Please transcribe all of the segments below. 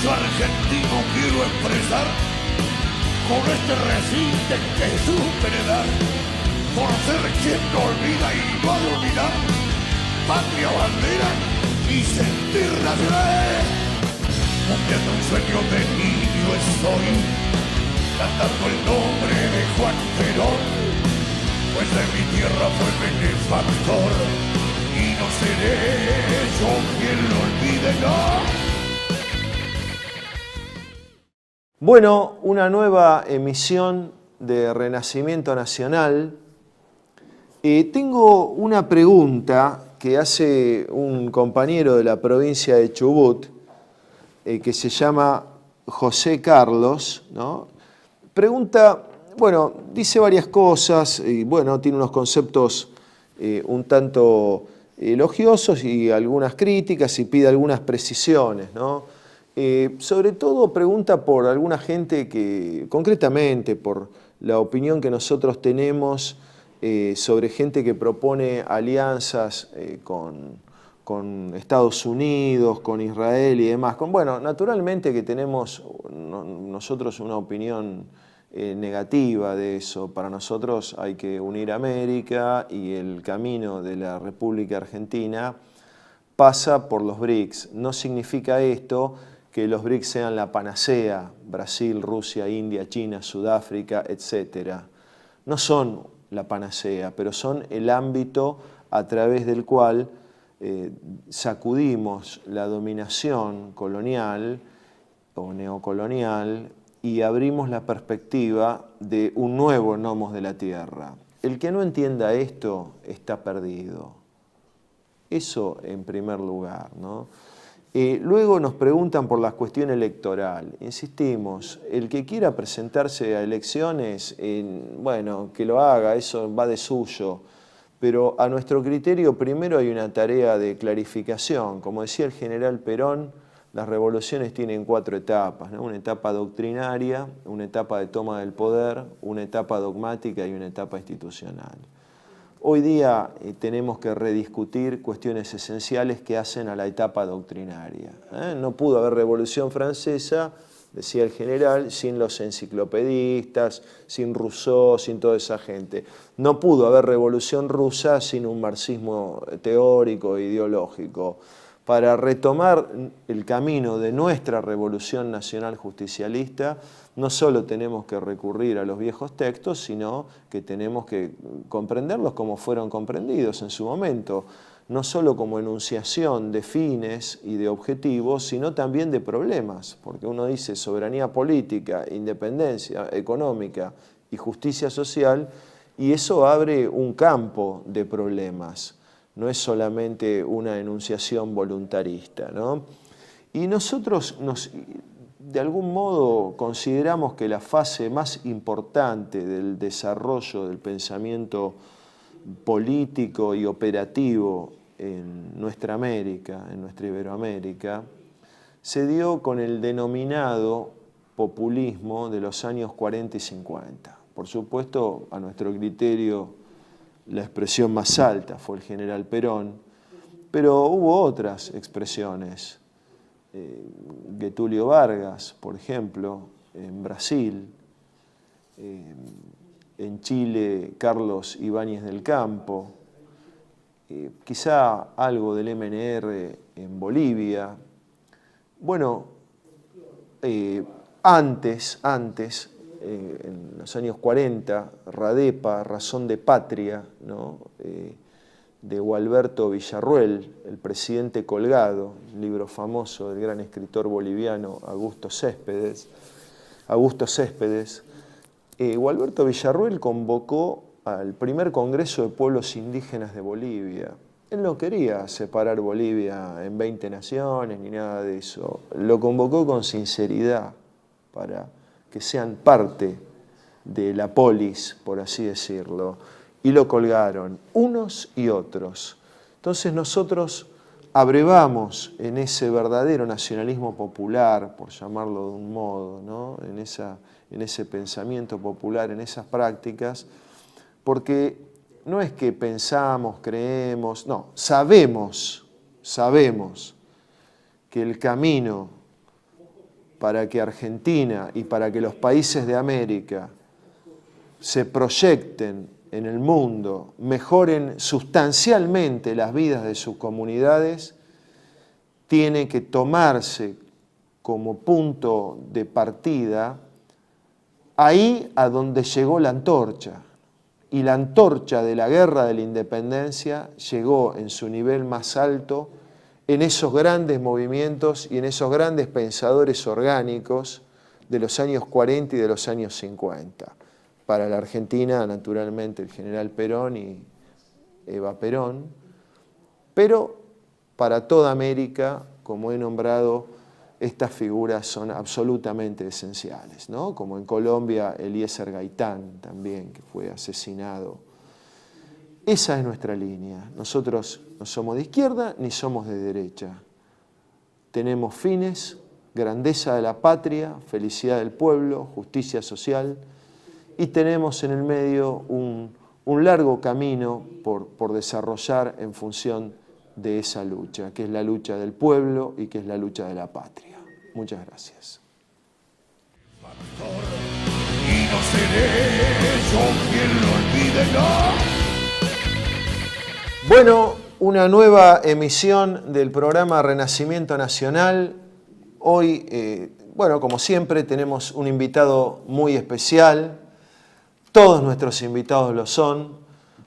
orgullo argentino quiero expresar con este recinte que supe heredar, por ser quien no olvida y no ha de olvidar, patria, bandera y sentir nacional. Cumpliendo un sueño de niño estoy, cantando el nombre de Juan Perón, pues de mi tierra fue benefactor y no seré yo quien lo olvide, no. Bueno, una nueva emisión de Renacimiento Nacional. Tengo una pregunta que hace un compañero de la provincia de Chubut, que se llama José Carlos, ¿no? Pregunta, bueno, dice varias cosas, y bueno, tiene unos conceptos un tanto elogiosos y algunas críticas, y pide algunas precisiones, ¿no? Sobre todo pregunta por alguna gente que, concretamente, por la opinión que nosotros tenemos sobre gente que propone alianzas con Estados Unidos, con Israel y demás. Bueno, naturalmente que tenemos nosotros una opinión negativa de eso. Para nosotros hay que unir América y el camino de la República Argentina pasa por los BRICS. No significa esto que los BRICS sean la panacea, Brasil, Rusia, India, China, Sudáfrica, etc. No son la panacea, pero son el ámbito a través del cual sacudimos la dominación colonial o neocolonial y abrimos la perspectiva de un nuevo nomos de la tierra. El que no entienda esto está perdido. Eso en primer lugar, ¿no? Luego nos preguntan por la cuestión electoral. Insistimos, el que quiera presentarse a elecciones, bueno, que lo haga, eso va de suyo. Pero a nuestro criterio primero hay una tarea de clarificación. Como decía el general Perón, las revoluciones tienen 4 etapas, ¿no? Una etapa doctrinaria, una etapa de toma del poder, una etapa dogmática y una etapa institucional. Hoy día tenemos que rediscutir cuestiones esenciales que hacen a la etapa doctrinaria. No pudo haber Revolución Francesa, decía el general, sin los enciclopedistas, sin Rousseau, sin toda esa gente. No pudo haber Revolución Rusa sin un marxismo teórico e ideológico. Para retomar el camino de nuestra Revolución Nacional Justicialista, no solo tenemos que recurrir a los viejos textos, sino que tenemos que comprenderlos como fueron comprendidos en su momento, no solo como enunciación de fines y de objetivos, sino también de problemas, porque uno dice soberanía política, independencia económica y justicia social, y eso abre un campo de problemas. No es solamente una enunciación voluntarista, ¿no? Y nosotros de algún modo consideramos que la fase más importante del desarrollo del pensamiento político y operativo en nuestra América, en nuestra Iberoamérica, se dio con el denominado populismo de los años 40 y 50. Por supuesto, a nuestro criterio, la expresión más alta fue el general Perón, pero hubo otras expresiones. Getúlio Vargas, por ejemplo, en Brasil, en Chile, Carlos Ibáñez del Campo, quizá algo del MNR en Bolivia. Bueno, antes, en los años 40, Radepa, Razón de Patria, ¿no? De Gualberto Villarruel, el presidente colgado, un libro famoso del gran escritor boliviano Augusto Céspedes. Gualberto Villarruel convocó al primer Congreso de Pueblos Indígenas de Bolivia. Él no quería separar Bolivia en 20 naciones ni nada de eso. Lo convocó con sinceridad para que sean parte de la polis, por así decirlo. Y lo colgaron, unos y otros. Entonces nosotros abrevamos en ese verdadero nacionalismo popular, por llamarlo de un modo, ¿no? en ese pensamiento popular, en esas prácticas, porque no es que pensamos, creemos, no, sabemos que el camino para que Argentina y para que los países de América se proyecten en el mundo, mejoren sustancialmente las vidas de sus comunidades, tiene que tomarse como punto de partida ahí a donde llegó la antorcha. Y la antorcha de la guerra de la independencia llegó en su nivel más alto en esos grandes movimientos y en esos grandes pensadores orgánicos de los años 40 y de los años 50. Para la Argentina, naturalmente, el general Perón y Eva Perón, pero para toda América, como he nombrado, estas figuras son absolutamente esenciales, ¿no? Como en Colombia, Eliezer Gaitán también, que fue asesinado. Esa es nuestra línea. Nosotros no somos de izquierda ni somos de derecha. Tenemos fines, grandeza de la patria, felicidad del pueblo, justicia social, y tenemos en el medio un largo camino por desarrollar en función de esa lucha, que es la lucha del pueblo y que es la lucha de la patria. Muchas gracias. Y no seré yo quien lo olvide, no. Bueno, una nueva emisión del programa Renacimiento Nacional. Hoy, bueno, como siempre, tenemos un invitado muy especial. Todos nuestros invitados lo son.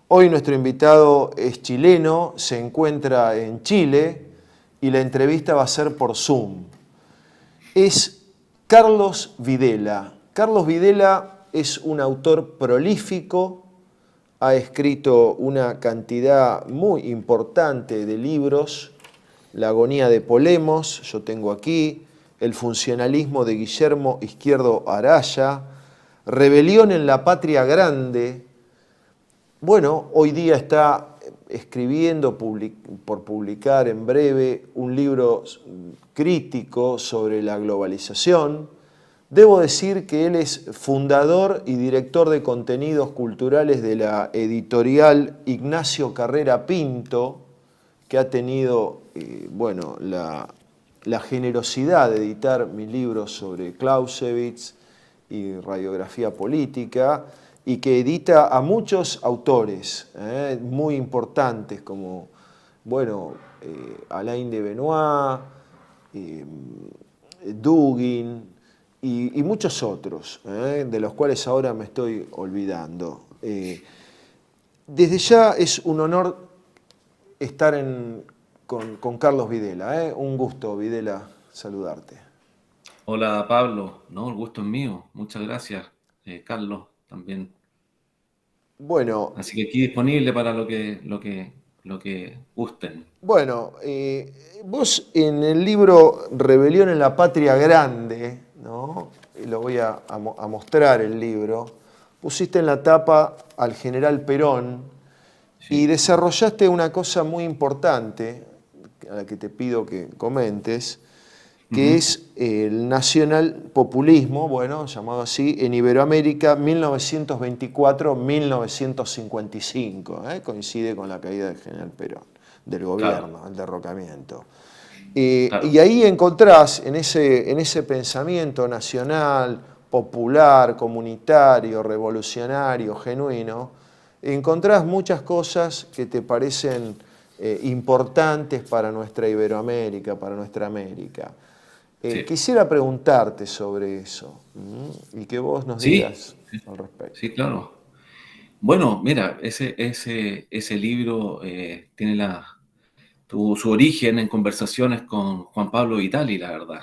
Hoy nuestro invitado es chileno, se encuentra en Chile y la entrevista va a ser por Zoom. Es Carlos Videla. Carlos Videla es un autor prolífico, ha escrito una cantidad muy importante de libros, La agonía de Polemos, yo tengo aquí, El funcionalismo de Guillermo Izquierdo Araya, Rebelión en la Patria Grande. Bueno, hoy día está escribiendo por publicar en breve un libro crítico sobre la globalización. Debo decir que él es fundador y director de contenidos culturales de la editorial Ignacio Carrera Pinto, que ha tenido bueno, la generosidad de editar mis libros sobre Clausewitz y radiografía política, y que edita a muchos autores muy importantes como bueno, Alain de Benoit, Dugin y muchos otros, de los cuales ahora me estoy olvidando. Desde ya es un honor estar con Carlos Videla. Un gusto, Videla, saludarte. Hola Pablo, no, el gusto es mío, muchas gracias, Carlos también. Bueno, Así que aquí disponible para lo que gusten. bueno, vos en el libro Rebelión en la Patria Grande, ¿no? Y lo voy a mostrar el libro, pusiste en la tapa al general Perón Sí. y desarrollaste una cosa muy importante, a la que te pido que comentes, que es el nacionalpopulismo, bueno, llamado así, en Iberoamérica 1924-1955, coincide con la caída del general Perón, del gobierno, Claro. el derrocamiento. Claro. Y ahí encontrás, en ese pensamiento nacional, popular, comunitario, revolucionario, genuino, encontrás muchas cosas que te parecen importantes para nuestra Iberoamérica, para nuestra América. Sí. Quisiera preguntarte sobre eso y que vos nos digas al respecto. Sí, claro. Bueno, mira, ese libro tiene tuvo su origen en conversaciones con Juan Pablo Vitali, la verdad.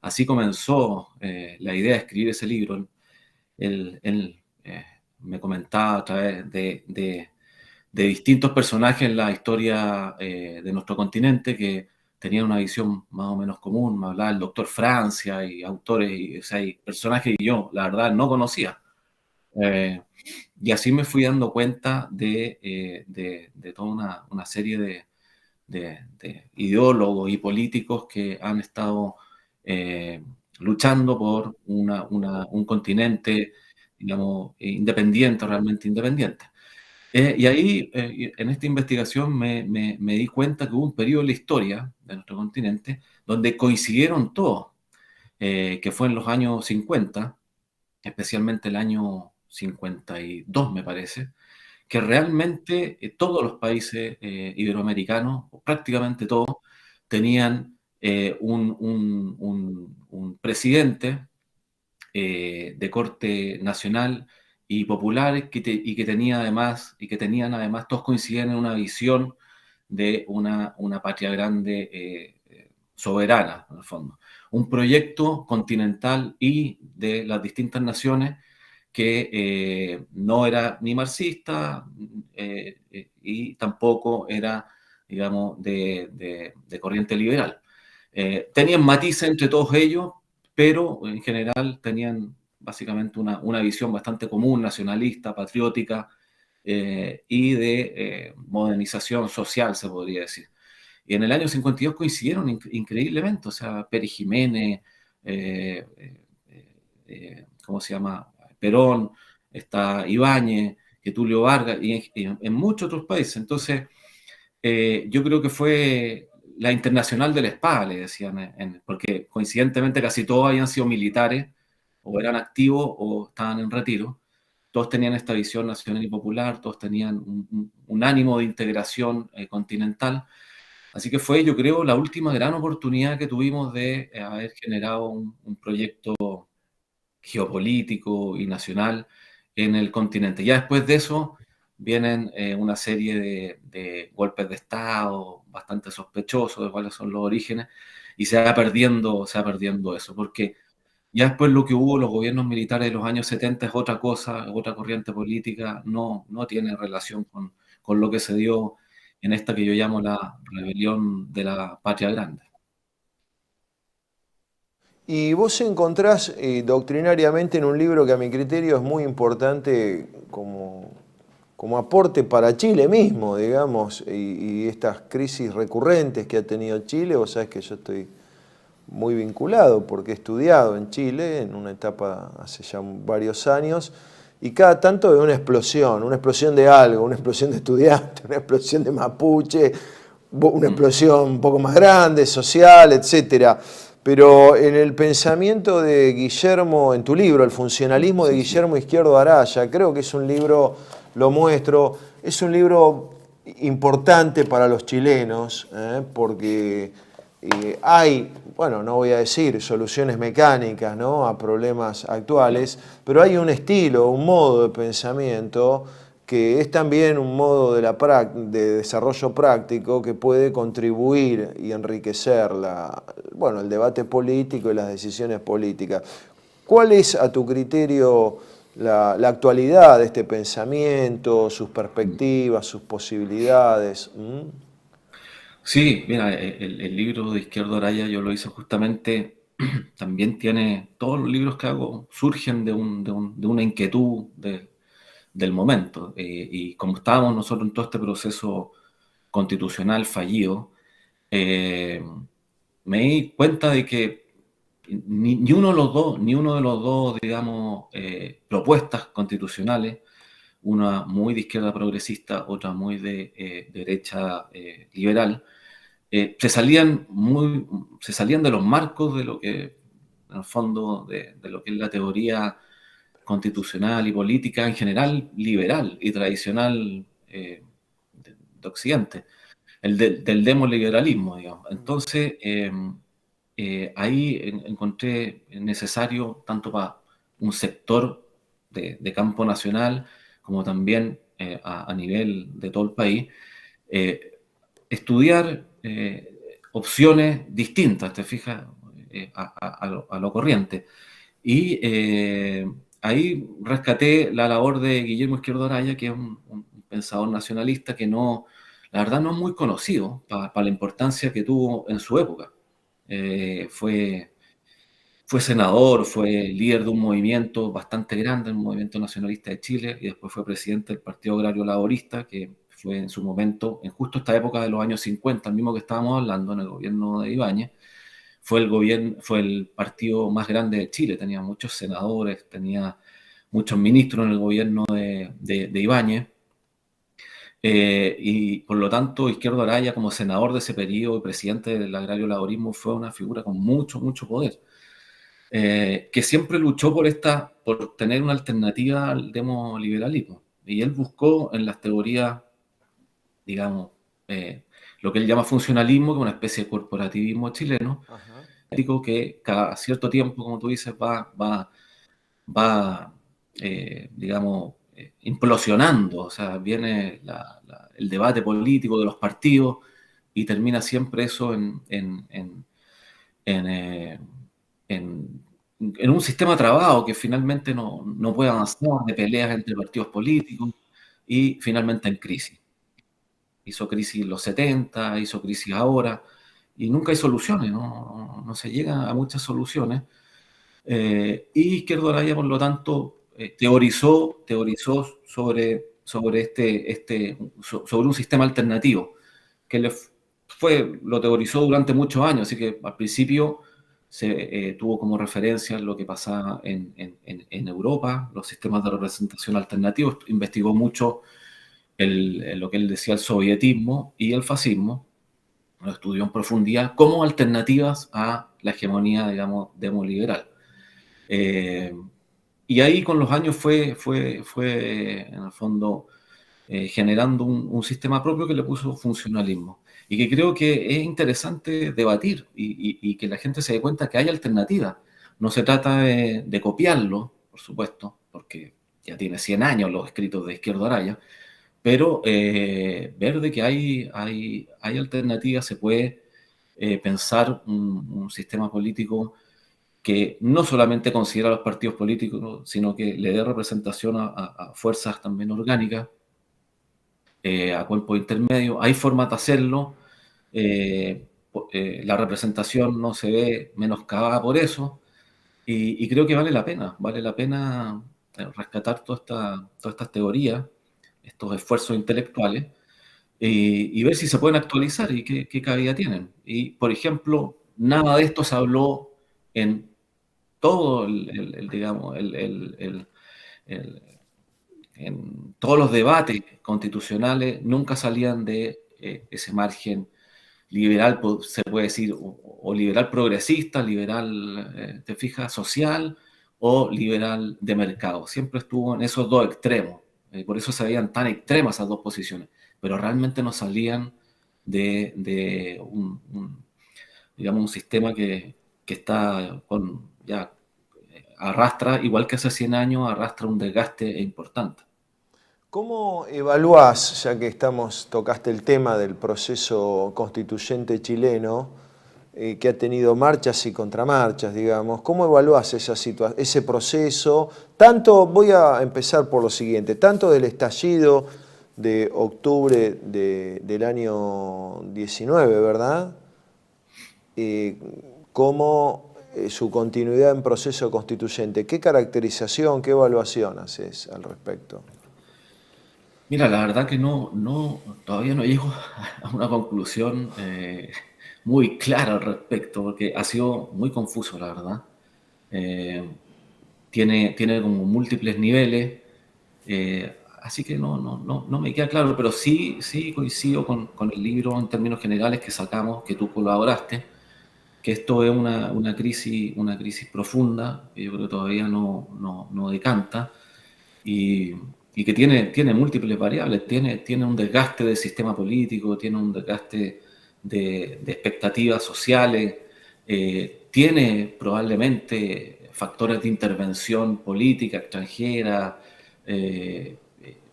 Así comenzó la idea de escribir ese libro. Él me comentaba a través de distintos personajes en la historia de nuestro continente que tenían una visión más o menos común. Me hablaba el doctor Francia y autores, o sea, y personajes que yo, la verdad, no conocía. Y así me fui dando cuenta de toda una serie de ideólogos y políticos que han estado luchando por un continente, digamos, independiente, realmente independiente. Y ahí, en esta investigación, me di cuenta que hubo un periodo en la historia de nuestro continente donde coincidieron todos. que fue en los años 50, especialmente el año 52, me parece, que realmente todos los países iberoamericanos, o prácticamente todos, tenían un presidente de corte nacional y popular y que tenía además, y que tenían además, todos coincidían en una visión de una patria grande soberana, en el fondo. Un proyecto continental y de las distintas naciones que no era ni marxista y tampoco era, digamos, de corriente liberal. Tenían matices entre todos ellos, pero en general tenían básicamente una visión bastante común, nacionalista, patriótica y de modernización social, se podría decir. Y en el año 52 coincidieron increíblemente, o sea, Pérez Jiménez, eh, ¿cómo se llama? Perón, está Ibáñez, Getúlio Vargas y en muchos otros países. Entonces, yo creo que fue la internacional de la espada, le decían, porque coincidentemente casi todos habían sido militares, o eran activos o estaban en retiro. Todos tenían esta visión nacional y popular, todos tenían un ánimo de integración continental. Así que fue, yo creo, la última gran oportunidad que tuvimos de haber generado un proyecto geopolítico y nacional en el continente. Ya después de eso vienen una serie de golpes de Estado bastante sospechosos de cuáles son los orígenes y se va perdiendo eso, porque ya después lo que hubo, los gobiernos militares de los años 70 es otra cosa, es otra corriente política, no tiene relación con lo que se dio en esta que yo llamo la rebelión de la patria grande. Y vos encontrás doctrinariamente en un libro que a mi criterio es muy importante como aporte para Chile mismo, digamos, y estas crisis recurrentes que ha tenido Chile. Vos sabés que yo estoy muy vinculado porque he estudiado en Chile en una etapa hace ya varios años, y cada tanto veo una explosión de algo, una explosión de estudiantes, una explosión de mapuche, una explosión un poco más grande, social, etcétera. Pero en el pensamiento de Guillermo, en tu libro, El funcionalismo de Guillermo Izquierdo Araya, creo que es un libro, lo muestro, es un libro importante para los chilenos, porque hay, bueno, no voy a decir soluciones mecánicas, ¿no?, a problemas actuales, pero hay un estilo, un modo de pensamiento que es también un modo de desarrollo práctico que puede contribuir y enriquecer el debate político y las decisiones políticas. ¿Cuál es, a tu criterio, la actualidad de este pensamiento, sus perspectivas, sus posibilidades? Sí, mira, el libro de Izquierdo Araya yo lo hice justamente, también tiene, todos los libros que hago surgen de una inquietud del momento. Y como estábamos nosotros en todo este proceso constitucional fallido, eh, me di cuenta de que ni uno de los dos, digamos, propuestas constitucionales, una muy de izquierda progresista, otra muy de derecha liberal, se salían de los marcos de lo que, en el fondo, de lo que es la teoría constitucional y política en general liberal y tradicional de Occidente, del demoliberalismo, digamos. Entonces, ahí encontré necesario, tanto para un sector de campo nacional, como también a nivel de todo el país, estudiar opciones distintas, ¿te fijas? A lo corriente. Y ahí rescaté la labor de Guillermo Izquierdo Araya, que es un pensador nacionalista que la verdad no es muy conocido para la importancia que tuvo en su época. Fue senador, fue líder de un movimiento bastante grande, el Movimiento Nacionalista de Chile, y después fue presidente del Partido Agrario Laborista, que fue en su momento, en justo esta época de los años 50, el mismo que estábamos hablando, en el gobierno de Ibáñez, fue el partido más grande de Chile, tenía muchos senadores, tenía muchos ministros en el gobierno de Ibáñez, y por lo tanto Izquierdo Araya, como senador de ese periodo y presidente del agrario laborismo, fue una figura con mucho poder. que siempre luchó por tener una alternativa al demoliberalismo. Y él buscó en las teorías, digamos, lo que él llama funcionalismo, que es una especie de corporativismo chileno, Ajá. que cada cierto tiempo, como tú dices, va digamos, implosionando. O sea, viene el debate político de los partidos y termina siempre eso en, eh, en- en un sistema trabado que finalmente no puede avanzar, de peleas entre partidos políticos y finalmente en crisis. Hizo crisis en los 70, hizo crisis ahora, y nunca hay soluciones, no se llega a muchas soluciones. Y Izquierdo Araya, por lo tanto, teorizó sobre un sistema alternativo, que lo teorizó durante muchos años, así que al principio tuvo como referencia lo que pasaba en Europa, los sistemas de representación alternativos, investigó mucho lo que él decía el sovietismo y el fascismo, lo estudió en profundidad como alternativas a la hegemonía, digamos, demoliberal. Eh, y ahí con los años fue en el fondo, generando un sistema propio que le puso funcionalismo. Y que creo que es interesante debatir y que la gente se dé cuenta que hay alternativas. No se trata de copiarlo, por supuesto, porque ya tiene 100 años los escritos de Izquierdo Araya, pero ver de que hay alternativas, se puede pensar un sistema político que no solamente considera a los partidos políticos, sino que le dé representación a fuerzas también orgánicas, a cuerpos intermedios. Hay formas de hacerlo. La representación no se ve menoscabada por eso, y creo que vale la pena rescatar todas estas teorías, estos esfuerzos intelectuales, y ver si se pueden actualizar y qué cabida tienen. Y, por ejemplo, nada de esto se habló en todo digamos, el- en todos los debates constitucionales, nunca salían de ese margen liberal, se puede decir, o liberal progresista, liberal, te fijas, social, o liberal de mercado. Siempre estuvo en esos dos extremos. Por eso se veían tan extremas esas dos posiciones, pero realmente no salían de digamos, un sistema que está ya arrastra, igual que hace 100 años, arrastra un desgaste importante. ¿Cómo evaluás, ya que tocaste el tema del proceso constituyente chileno, que ha tenido marchas y contramarchas, digamos, cómo evaluás ese proceso? Voy a empezar por lo siguiente, tanto del estallido de octubre del año 19, ¿verdad? Eh, como su continuidad en proceso constituyente. ¿Qué caracterización, qué evaluación haces al respecto? Mira, la verdad que todavía no llego a una conclusión muy clara al respecto, porque ha sido muy confuso, la verdad. Eh, tiene como múltiples niveles, así que no me queda claro, pero sí coincido con el libro en términos generales que sacamos, que tú colaboraste, que esto es una crisis profunda, que yo creo que todavía no decanta, y, y que tiene múltiples variables, tiene un desgaste del sistema político, tiene un desgaste de expectativas sociales, tiene probablemente factores de intervención política extranjera,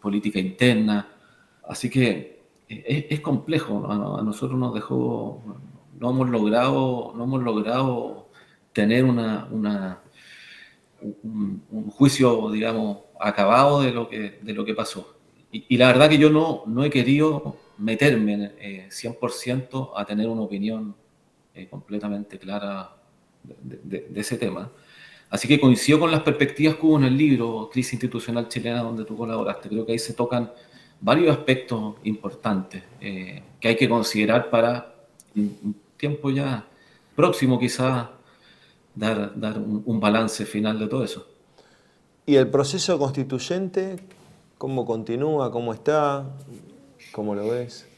política interna, así que es complejo. A nosotros nos dejó, no hemos logrado tener un juicio, digamos, acabado de lo que pasó. Y la verdad que yo no he querido meterme 100% a tener una opinión completamente clara de ese tema. Así que coincido con las perspectivas que hubo en el libro Crisis Institucional Chilena, donde tú colaboraste. Creo que ahí se tocan varios aspectos importantes que hay que considerar para un tiempo ya próximo, quizás, dar un balance final de todo eso. ¿Y el proceso constituyente, cómo continúa, cómo está, cómo lo ves?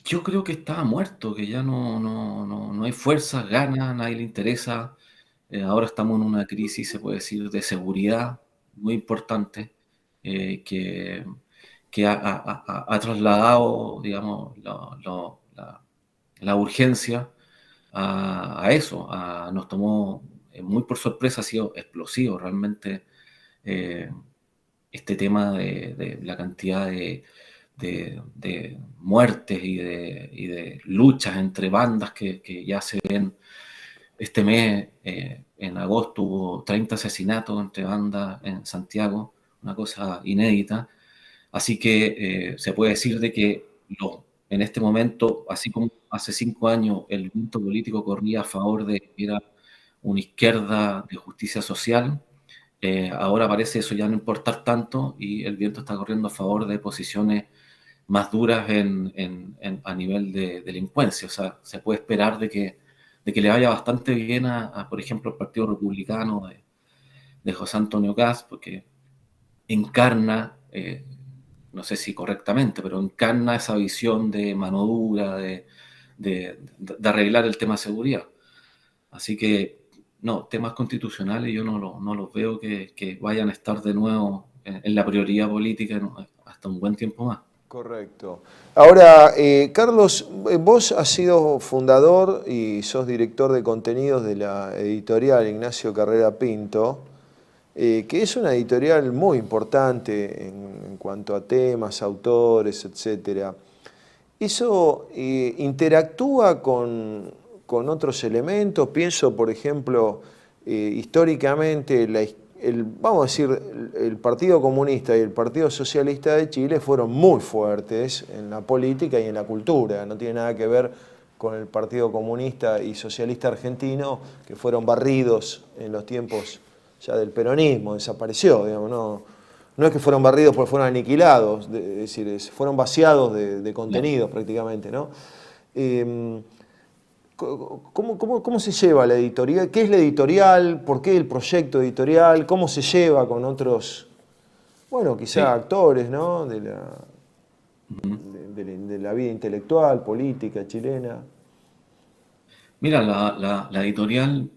Yo creo que estaba muerto, que ya no hay fuerzas, ganas, a nadie le interesa. Ahora estamos en una crisis, se puede decir, de seguridad muy importante, que, ha trasladado, digamos, la urgencia a eso. Nos tomó muy por sorpresa, ha sido explosivo realmente eh, este tema de la cantidad de muertes y de luchas entre bandas que ya se ven. Este mes, en agosto, hubo 30 asesinatos entre bandas en Santiago, una cosa inédita. Así que se puede decir de que en este momento, así como hace 5 años el viento político corría a favor de que era una izquierda de justicia social, ahora parece eso ya no importar tanto y el viento está corriendo a favor de posiciones más duras a nivel de delincuencia. O sea, se puede esperar de que le vaya bastante bien por ejemplo, al Partido Republicano de José Antonio Kast, porque encarna, no sé si correctamente, pero encarna esa visión de mano dura, de arreglar el tema de seguridad. Así que, no, temas constitucionales yo no los veo que vayan a estar de nuevo en la prioridad política hasta un buen tiempo más. Correcto. Ahora, Carlos, vos has sido fundador y sos director de contenidos de la editorial Ignacio Carrera Pinto, que es una editorial muy importante en cuanto a temas, autores, etcétera. ¿Eso interactúa con otros elementos? Pienso, por ejemplo, históricamente, vamos a decir, el Partido Comunista y el Partido Socialista de Chile fueron muy fuertes en la política y en la cultura. No tiene nada que ver con el Partido Comunista y Socialista Argentino, que fueron barridos en los tiempos ya del peronismo, desapareció, digamos, no es que fueron barridos porque fueron aniquilados, es decir, fueron vaciados de contenidos prácticamente, ¿no? ¿Cómo se lleva la editorial? ¿Qué es la editorial? ¿Por qué el proyecto editorial? ¿Cómo se lleva con otros, bueno, quizá actores, ¿no? de la vida intelectual, política chilena? Mira, la editorial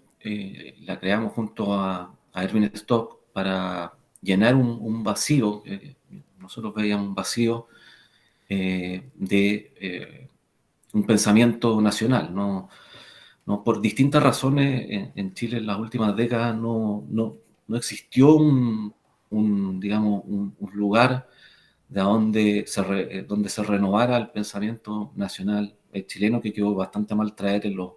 la creamos junto a Erwin Stock para llenar un vacío. Nosotros veíamos un vacío de un pensamiento nacional. No, por distintas razones en Chile en las últimas décadas no existió digamos, un lugar donde se renovara el pensamiento nacional chileno, que quedó bastante mal traer en los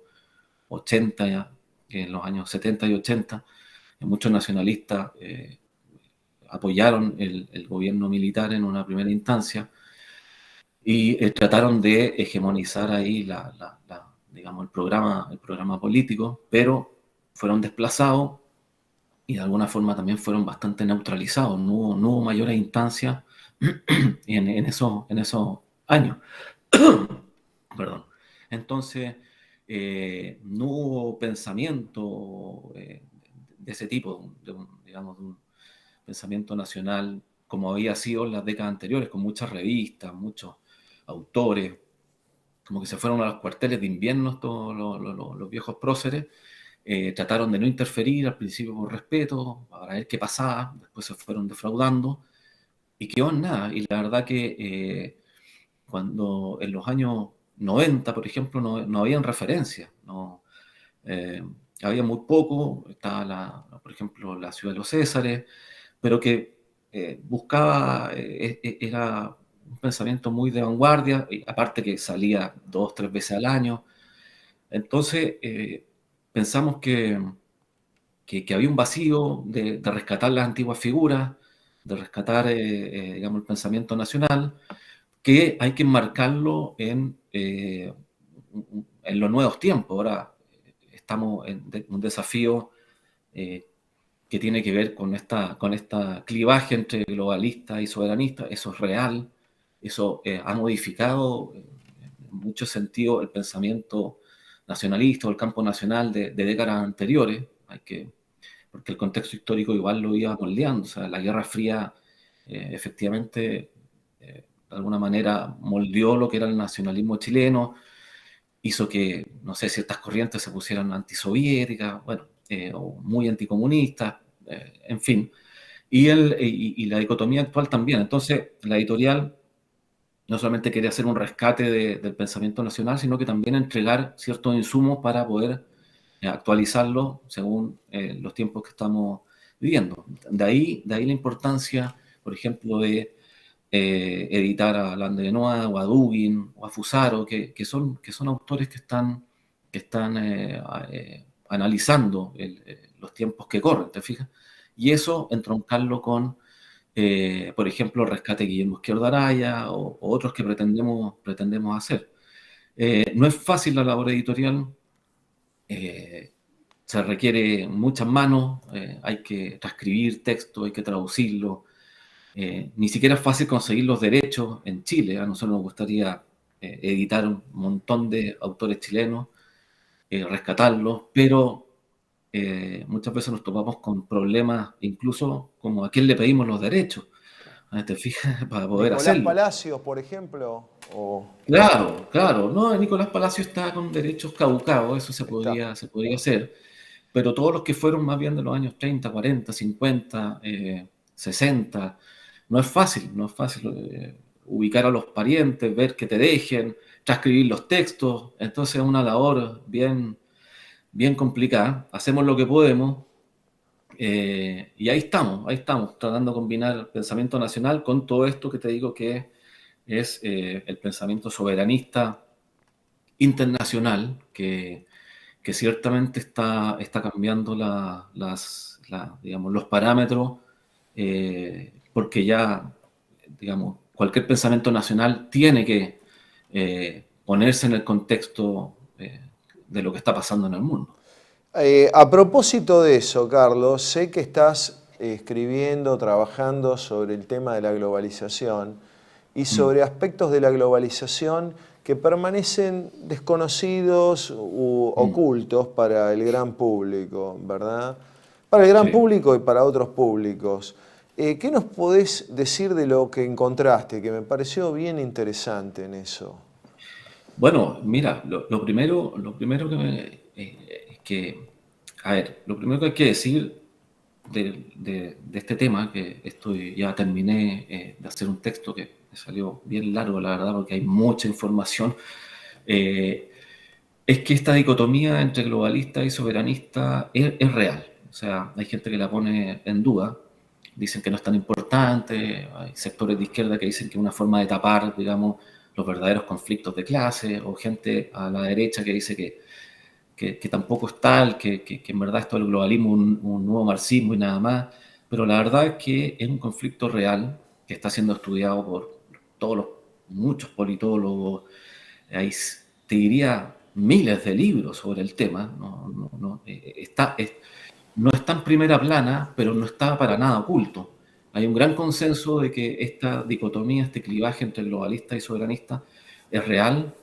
80, en los años 70 y 80. Muchos nacionalistas apoyaron el gobierno militar en una primera instancia y trataron de hegemonizar ahí digamos, el programa político, pero fueron desplazados y de alguna forma también fueron bastante neutralizados. No hubo mayores instancias en esos años. Perdón. Entonces, no hubo pensamiento de ese tipo, digamos, de un pensamiento nacional como había sido en las décadas anteriores, con muchas revistas, muchos autores, como que se fueron a los cuarteles de invierno todos los viejos próceres. Trataron de no interferir al principio por respeto, para ver qué pasaba, después se fueron defraudando y quedó en nada. Y la verdad que cuando en los años 90, por ejemplo, no habían referencias, había muy poco. Estaba, por ejemplo, la Ciudad de los Césares, pero que buscaba, era un pensamiento muy de vanguardia, y aparte que salía 2 o 3 veces al año. Entonces, pensamos que había un vacío de rescatar las antiguas figuras, de rescatar, digamos, el pensamiento nacional, que hay que enmarcarlo en los nuevos tiempos. Ahora estamos en un desafío que tiene que ver con esta clivaje entre globalista y soberanista. Eso es real, eso ha modificado en muchos sentidos el pensamiento nacionalista o el campo nacional de décadas anteriores, porque el contexto histórico igual lo iba moldeando. O sea, la Guerra Fría efectivamente de alguna manera moldeó lo que era el nacionalismo chileno, hizo que, no sé, ciertas corrientes se pusieran antisoviéticas. Bueno, o muy anticomunistas, en fin. Y la dicotomía actual también. Entonces, la editorial no solamente quería hacer un rescate del pensamiento nacional, sino que también entregar ciertos insumos para poder actualizarlo según los tiempos que estamos viviendo. De ahí la importancia, por ejemplo, de editar a Landenois o a Dugin o a Fusaro, que son autores que están analizando los tiempos que corren, ¿te fijas? Y eso entroncarlo con, por ejemplo, Rescate de Guillermo Izquierdo Araya o otros que pretendemos hacer. No es fácil la labor editorial, eh, se requiere muchas manos, hay que transcribir texto, hay que traducirlo. Ni siquiera es fácil conseguir los derechos en Chile. A nosotros nos gustaría editar un montón de autores chilenos, rescatarlos, pero muchas veces nos topamos con problemas, incluso como a quién le pedimos los derechos, ¿te fijas? Para poder Nicolás hacerlo. Palacios, por ejemplo, o Claro, claro. No, Nicolás Palacio está con derechos caducados, eso se está. podría hacer, pero todos los que fueron más bien de los años 30, 40, 50, 60, no es fácil ubicar a los parientes, ver que te dejen, transcribir los textos, entonces es una labor bien, bien complicada. Hacemos lo que podemos, y ahí estamos, tratando de combinar pensamiento nacional con todo esto que te digo que es el pensamiento soberanista internacional, que ciertamente está cambiando digamos, los parámetros, porque ya, digamos, cualquier pensamiento nacional tiene que ponerse en el contexto de lo que está pasando en el mundo. A propósito de eso, Carlos, sé que estás escribiendo, trabajando sobre el tema de la globalización y sobre aspectos de la globalización que permanecen desconocidos u ocultos para el gran público, ¿verdad? Para el gran Sí. público y para otros públicos. ¿Qué nos podés decir de lo que encontraste? Que me pareció bien interesante en eso. Bueno, mira, lo primero a ver, lo primero que hay que decir de este tema, que ya terminé de hacer un texto que me salió bien largo, la verdad, porque hay mucha información, es que esta dicotomía entre globalista y soberanista es real. O sea, hay gente que la pone en duda, dicen que no es tan importante, hay sectores de izquierda que dicen que es una forma de tapar, digamos, los verdaderos conflictos de clase, o gente a la derecha que dice que tampoco es tal, que en verdad esto del globalismo es un nuevo marxismo y nada más, pero la verdad es que es un conflicto real que está siendo estudiado por muchos politólogos, hay, te diría, miles de libros sobre el tema, no está en primera plana, pero no está para nada oculto. Hay un gran consenso de que esta dicotomía, este clivaje entre globalista y soberanista es real,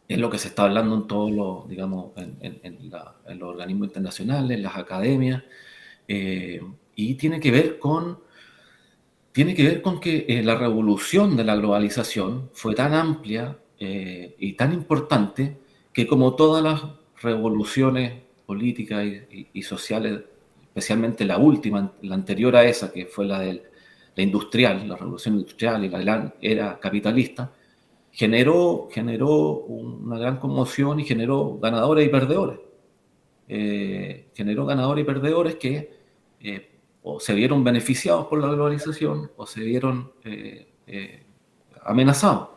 es lo que se está hablando en todos los, digamos, en los organismos internacionales, en las academias, y tiene que ver con que la revolución de la globalización fue tan amplia y tan importante que, como todas las revoluciones políticas y sociales, especialmente la última, la anterior a esa, que fue la industrial, la revolución industrial y la gran era capitalista, generó una gran conmoción y generó ganadores y perdedores. Generó ganadores y perdedores que o se vieron beneficiados por la globalización o se vieron amenazados.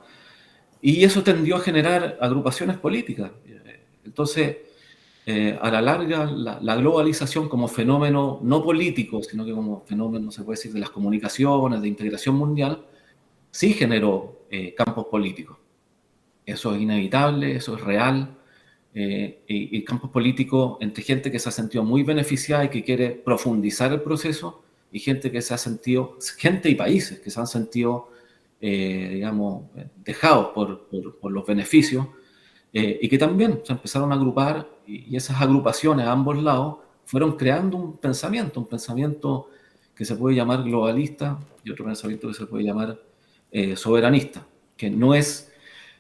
Y eso tendió a generar agrupaciones políticas. Entonces, a la larga, la globalización como fenómeno no político, sino que como fenómeno, se puede decir, de las comunicaciones, de integración mundial, sí generó campos políticos. Eso es inevitable, eso es real. Y campos políticos entre gente que se ha sentido muy beneficiada y que quiere profundizar el proceso, y gente y países que se han sentido, digamos, dejados por los beneficios, y que también se empezaron a agrupar, y esas agrupaciones a ambos lados fueron creando un pensamiento que se puede llamar globalista y otro pensamiento que se puede llamar soberanista, que no es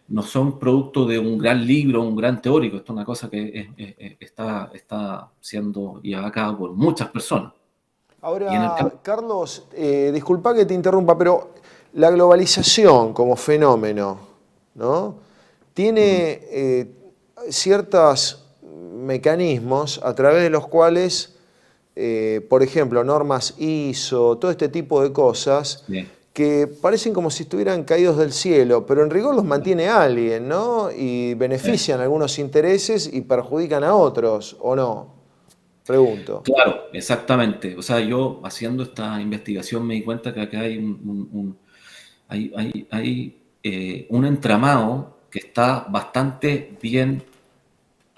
no son producto de un gran libro, un gran teórico. Esto es una cosa que está siendo llevada a cabo por muchas personas. Y en el Ahora, Carlos, disculpa que te interrumpa, pero la globalización como fenómeno, ¿no? Tiene ciertos mecanismos a través de los cuales, por ejemplo, normas ISO, todo este tipo de cosas, sí. que parecen como si estuvieran caídos del cielo, pero en rigor los mantiene alguien, ¿no? Y benefician algunos intereses y perjudican a otros, ¿o no? Pregunto. Claro, exactamente. O sea, yo haciendo esta investigación me di cuenta que acá hay un entramado que está bastante bien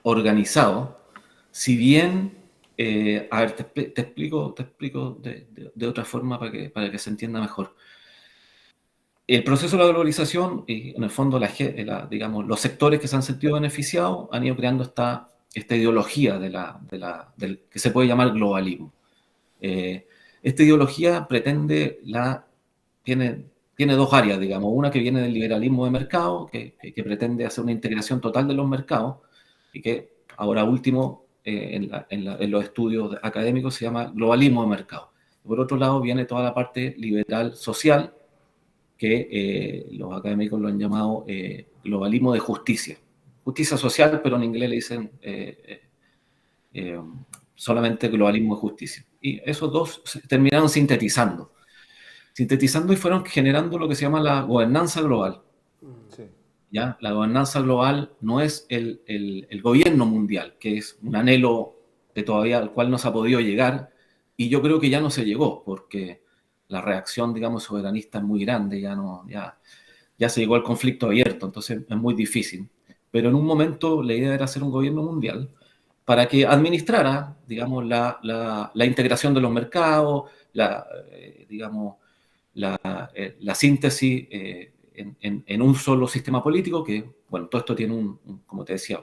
organizado. Si bien, a ver, te explico de otra forma para que se entienda mejor. El proceso de la globalización y en el fondo digamos, los sectores que se han sentido beneficiados han ido creando esta ideología del que se puede llamar globalismo. Esta ideología tiene dos áreas, digamos, una que viene del liberalismo de mercado, que pretende hacer una integración total de los mercados y que ahora último en los estudios académicos se llama globalismo de mercado. Por otro lado viene toda la parte liberal social, que los académicos lo han llamado globalismo de justicia. Justicia social, pero en inglés le dicen solamente globalismo de justicia. Y esos dos se terminaron sintetizando y fueron generando lo que se llama la gobernanza global. Sí. ¿Ya? La gobernanza global no es el gobierno mundial, que es un anhelo que todavía al cual no se ha podido llegar, y yo creo que ya no se llegó, porque la reacción, digamos, soberanista es muy grande, ya se llegó al conflicto abierto, entonces es muy difícil. Pero en un momento la idea era hacer un gobierno mundial para que administrara, digamos, la integración de los mercados, digamos, la síntesis en un solo sistema político que, bueno, todo esto tiene como te decía,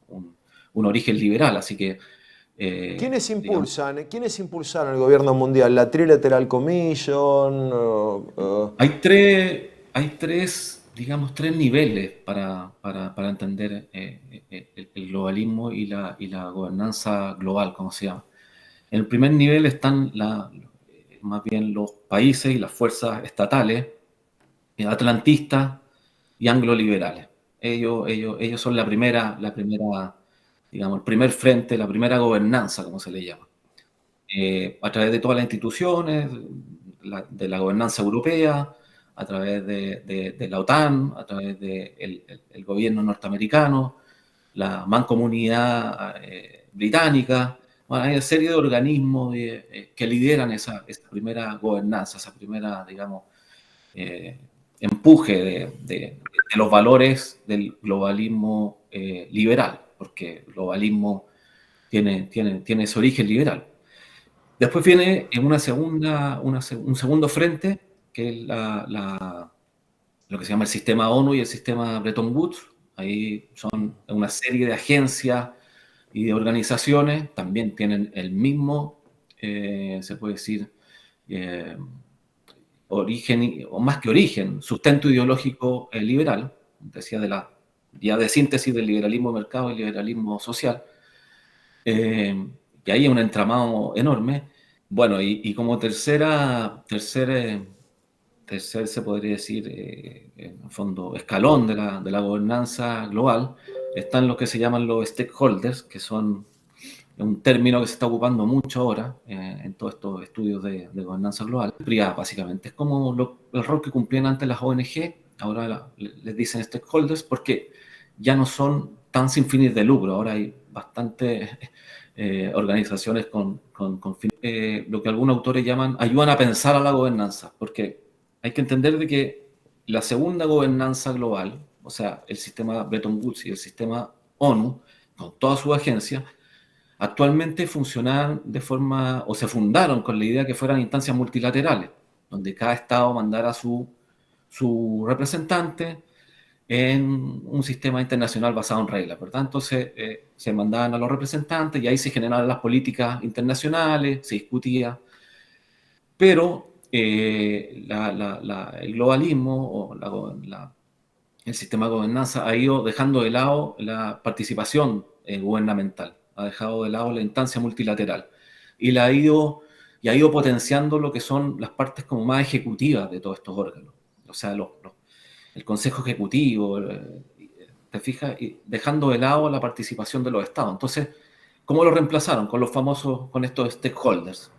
un origen liberal, así que... ¿Quiénes digamos, impulsaron el gobierno mundial? ¿La Trilateral Commission? digamos, tres niveles para entender el globalismo y la gobernanza global, como se llama. En el primer nivel están más bien los países y las fuerzas estatales, atlantistas y angloliberales. Ellos son la primera, digamos, el primer frente, la primera gobernanza, como se le llama. A través de todas las instituciones, de la gobernanza europea, a través de la OTAN, a través del gobierno norteamericano, la mancomunidad británica. Bueno, hay una serie de organismos que lideran esa primera gobernanza, esa primera, digamos, empuje de los valores del globalismo liberal, porque el globalismo tiene ese origen liberal. Después viene un segundo frente, que es lo que se llama el sistema ONU y el sistema Bretton Woods. Ahí son una serie de agencias y de organizaciones, también tienen el mismo, se puede decir, origen, o más que origen, sustento ideológico liberal, decía de síntesis del liberalismo de mercado y liberalismo social. Y ahí hay un entramado enorme. Bueno, y como tercer se podría decir, en el fondo, escalón de la gobernanza global, están los que se llaman los stakeholders, que son un término que se está ocupando mucho ahora en todos estos estudios de gobernanza global. Privada, básicamente. Es como el rol que cumplían antes las ONG, ahora les dicen stakeholders, porque ya no son tan sin fines de lucro, ahora hay bastantes organizaciones con fines, lo que algunos autores llaman, ayudan a pensar a la gobernanza, porque hay que entender de que la segunda gobernanza global, o sea, el sistema Bretton Woods y el sistema ONU, con todas sus agencias, actualmente funcionan de forma, o se fundaron con la idea que fueran instancias multilaterales, donde cada estado mandara su representante en un sistema internacional basado en reglas, ¿verdad? Entonces se mandaban a los representantes y ahí se generaban las políticas internacionales, se discutía, pero el globalismo o el sistema de gobernanza ha ido dejando de lado la participación gubernamental, ha dejado de lado la instancia multilateral y ha ido potenciando lo que son las partes como más ejecutivas de todos estos órganos. O sea, el Consejo Ejecutivo, ¿te fijas? Y dejando de lado la participación de los estados. Entonces, ¿cómo lo reemplazaron? Con estos stakeholders.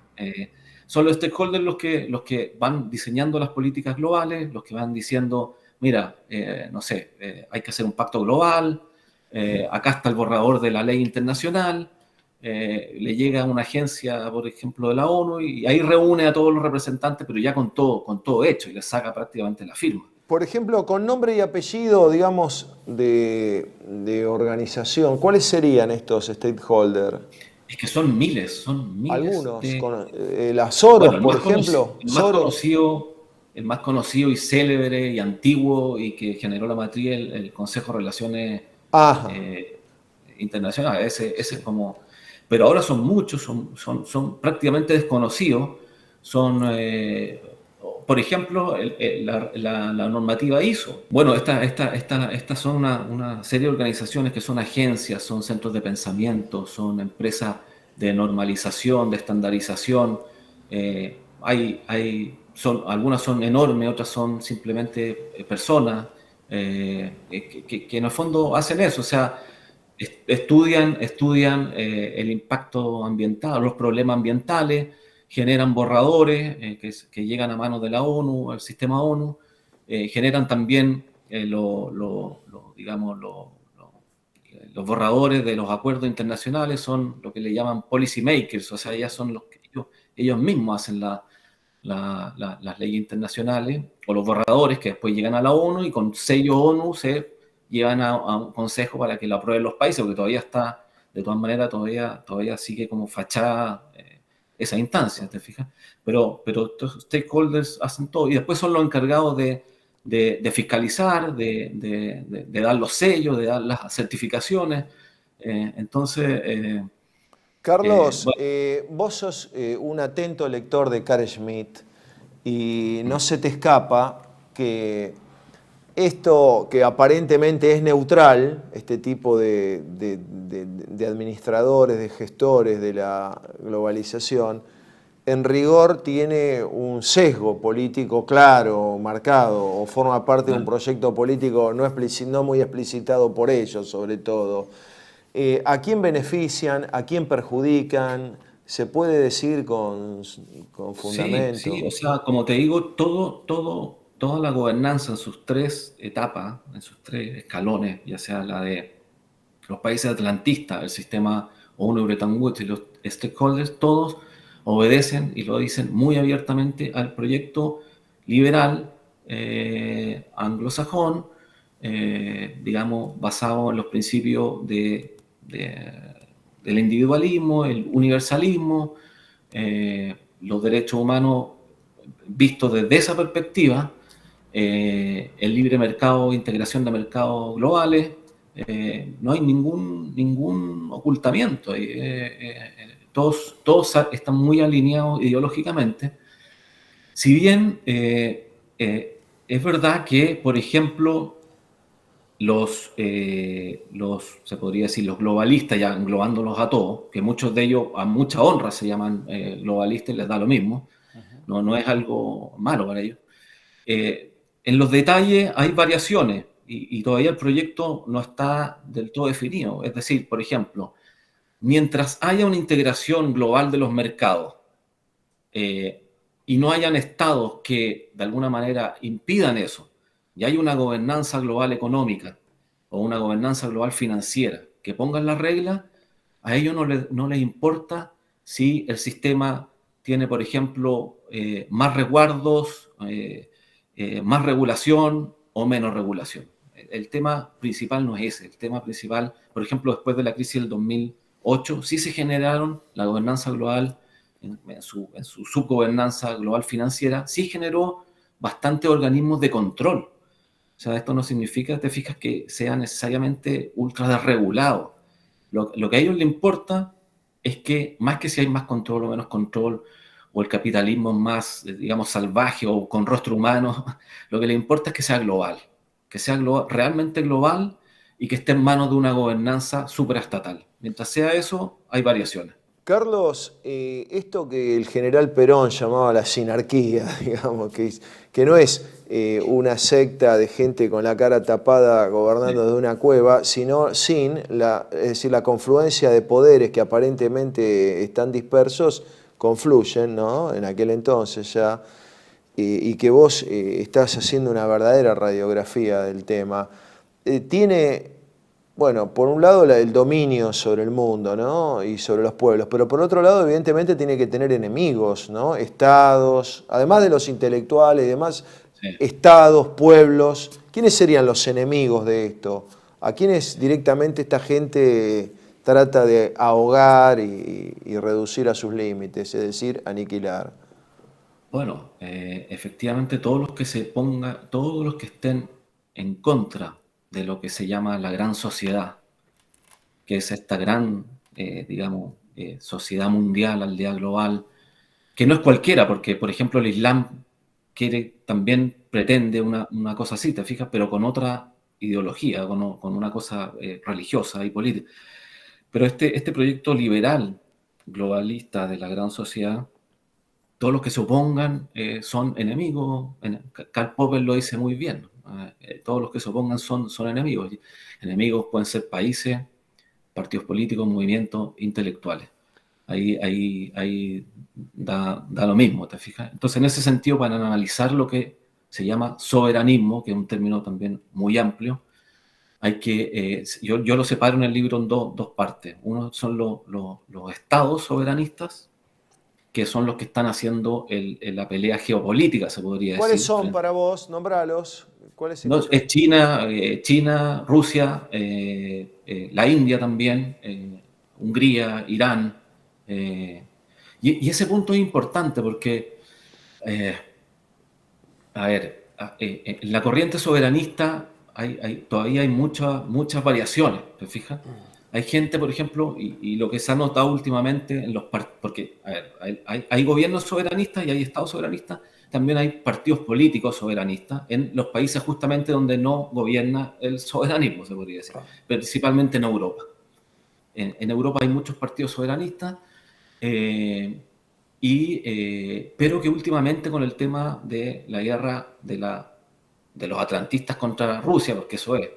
Son los stakeholders los que van diseñando las políticas globales, los que van diciendo, mira, no sé, hay que hacer un pacto global, acá está el borrador de la ley internacional, le llega a una agencia, por ejemplo, de la ONU, y ahí reúne a todos los representantes, pero ya con todo hecho, y les saca prácticamente la firma. Por ejemplo, con nombre y apellido, digamos, de organización, ¿cuáles serían estos stakeholders? Es que son miles. Algunos, las Soros, Bueno, por ejemplo. El más conocido y célebre y antiguo y que generó la matriz, el Consejo de Relaciones Internacionales. Ese es como... Pero ahora son muchos, son prácticamente desconocidos. Por ejemplo, la normativa ISO. Bueno, estas son una serie de organizaciones que son agencias, son centros de pensamiento, son empresas de normalización, de estandarización. Algunas son enormes, otras son simplemente personas que en el fondo hacen eso. O sea, estudian el impacto ambiental, los problemas ambientales, generan borradores que llegan a manos de la ONU, al sistema ONU, generan también los borradores de los acuerdos internacionales, son lo que le llaman policy makers, o sea, ya son los que ellos mismos hacen las leyes internacionales, o los borradores que después llegan a la ONU y con sello ONU se llevan a un consejo para que lo aprueben los países, porque todavía está, de todas maneras, todavía sigue como fachada esa instancia, ¿te fijas? Pero estos stakeholders hacen todo y después son los encargados de fiscalizar, de dar los sellos, de dar las certificaciones. Carlos, Bueno, vos sos un atento lector de Carl Schmitt y no se te escapa que esto que aparentemente es neutral, este tipo de administradores, de gestores de la globalización, en rigor tiene un sesgo político claro, marcado, o forma parte de un proyecto político no muy explicitado por ellos, sobre todo. ¿A quién benefician? ¿A quién perjudican? ¿Se puede decir con fundamento? Sí, o sea, como te digo, toda la gobernanza en sus tres etapas, en sus tres escalones, ya sea la de los países atlantistas, el sistema ONU, Bretton Woods y los stakeholders, todos obedecen y lo dicen muy abiertamente al proyecto liberal anglosajón, digamos, basado en los principios del individualismo, el universalismo, los derechos humanos vistos desde esa perspectiva, el libre mercado, integración de mercados globales, no hay ningún ocultamiento. Todos están muy alineados ideológicamente. Si bien es verdad que, por ejemplo, se podría decir, los globalistas, ya englobándolos a todos, que muchos de ellos a mucha honra se llaman globalistas y les da lo mismo, no es algo malo para ellos. En los detalles hay variaciones y todavía el proyecto no está del todo definido. Es decir, por ejemplo, mientras haya una integración global de los mercados y no hayan estados que de alguna manera impidan eso, y hay una gobernanza global económica o una gobernanza global financiera que pongan las reglas, a ellos no les importa si el sistema tiene, por ejemplo, más resguardos, más regulación o menos regulación. El tema principal no es ese. El tema principal, por ejemplo, después de la crisis del 2008, sí se generaron la gobernanza global, en su subgobernanza global financiera, sí generó bastantes organismos de control. O sea, esto no significa, te fijas, que sea necesariamente ultra desregulado. Lo que a ellos les importa es que, más que si hay más control o menos control, o el capitalismo más, digamos, salvaje o con rostro humano, lo que les importa es que sea global, que sea realmente global y que esté en manos de una gobernanza supraestatal. Mientras sea eso, hay variaciones. Carlos, esto que el general Perón llamaba la sinarquía, digamos, que no es una secta de gente con la cara tapada gobernando de una cueva, sino sin es decir, la confluencia de poderes que aparentemente están dispersos, confluyen, ¿no? En aquel entonces ya, y que vos estás haciendo una verdadera radiografía del tema. Tiene, bueno, por un lado el dominio sobre el mundo, ¿no? Y sobre los pueblos, pero por otro lado evidentemente tiene que tener enemigos, ¿no? Estados, además de los intelectuales y demás, Sí. estados, pueblos. ¿Quiénes serían los enemigos de esto? ¿A quiénes directamente esta gente trata de ahogar y reducir a sus límites, es decir, aniquilar? Bueno, efectivamente todos los que estén en contra de lo que se llama la gran sociedad, que es esta gran, digamos, sociedad mundial, aldea global, que no es cualquiera, porque, por ejemplo, el Islam también pretende una cosa así, ¿te fijas? Pero con otra ideología, con una cosa religiosa y política. Pero este proyecto liberal, globalista de la gran sociedad, todos los que se opongan son enemigos. Karl Popper lo dice muy bien. Todos los que se opongan son enemigos. Enemigos pueden ser países, partidos políticos, movimientos, intelectuales. Ahí da lo mismo, ¿te fijas? Entonces, en ese sentido, para analizar lo que se llama soberanismo, que es un término también muy amplio, yo lo separo en el libro en dos partes. Uno son los estados soberanistas, que son los que están haciendo la pelea geopolítica, se podría decir. ¿Cuáles son para vos? Nombralos. ¿Cuáles No, encontrás? es China, Rusia, la India también, Hungría, Irán. Y ese punto es importante porque, a ver, en la corriente soberanista todavía hay muchas variaciones, ¿te fijas? Hay gente, por ejemplo, y lo que se ha notado últimamente en porque, a ver, hay gobiernos soberanistas y hay estados soberanistas, también hay partidos políticos soberanistas en los países justamente donde no gobierna el soberanismo, se podría decir, principalmente en Europa. En Europa hay muchos partidos soberanistas, pero que últimamente con el tema de la guerra de los atlantistas contra Rusia, porque eso es,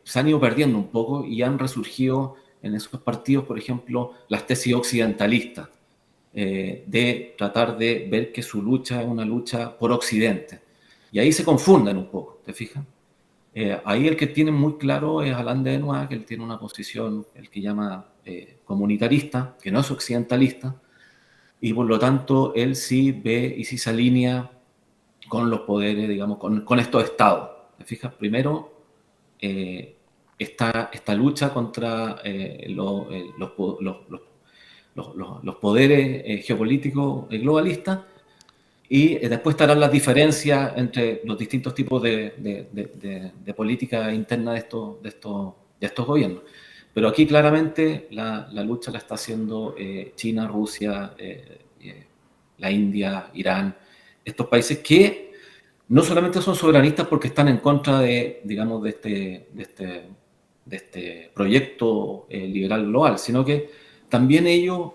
se han ido perdiendo un poco y han resurgido en esos partidos, por ejemplo, las tesis occidentalistas, de tratar de ver que su lucha es una lucha por Occidente. Y ahí se confunden un poco, ¿te fijas? Ahí el que tiene muy claro es Alain Denois, que él tiene una posición, el que llama comunitarista, que no es occidentalista, y por lo tanto él sí ve y sí se alinea con los poderes, digamos, con estos estados. ¿Te fijas? Primero, esta lucha contra los poderes geopolíticos globalistas, y después estarán las diferencias entre los distintos tipos de política interna de estos gobiernos. Pero aquí claramente la lucha la está haciendo China, Rusia, la India, Irán, estos países que no solamente son soberanistas porque están en contra digamos, de este proyecto liberal global, sino que también ellos,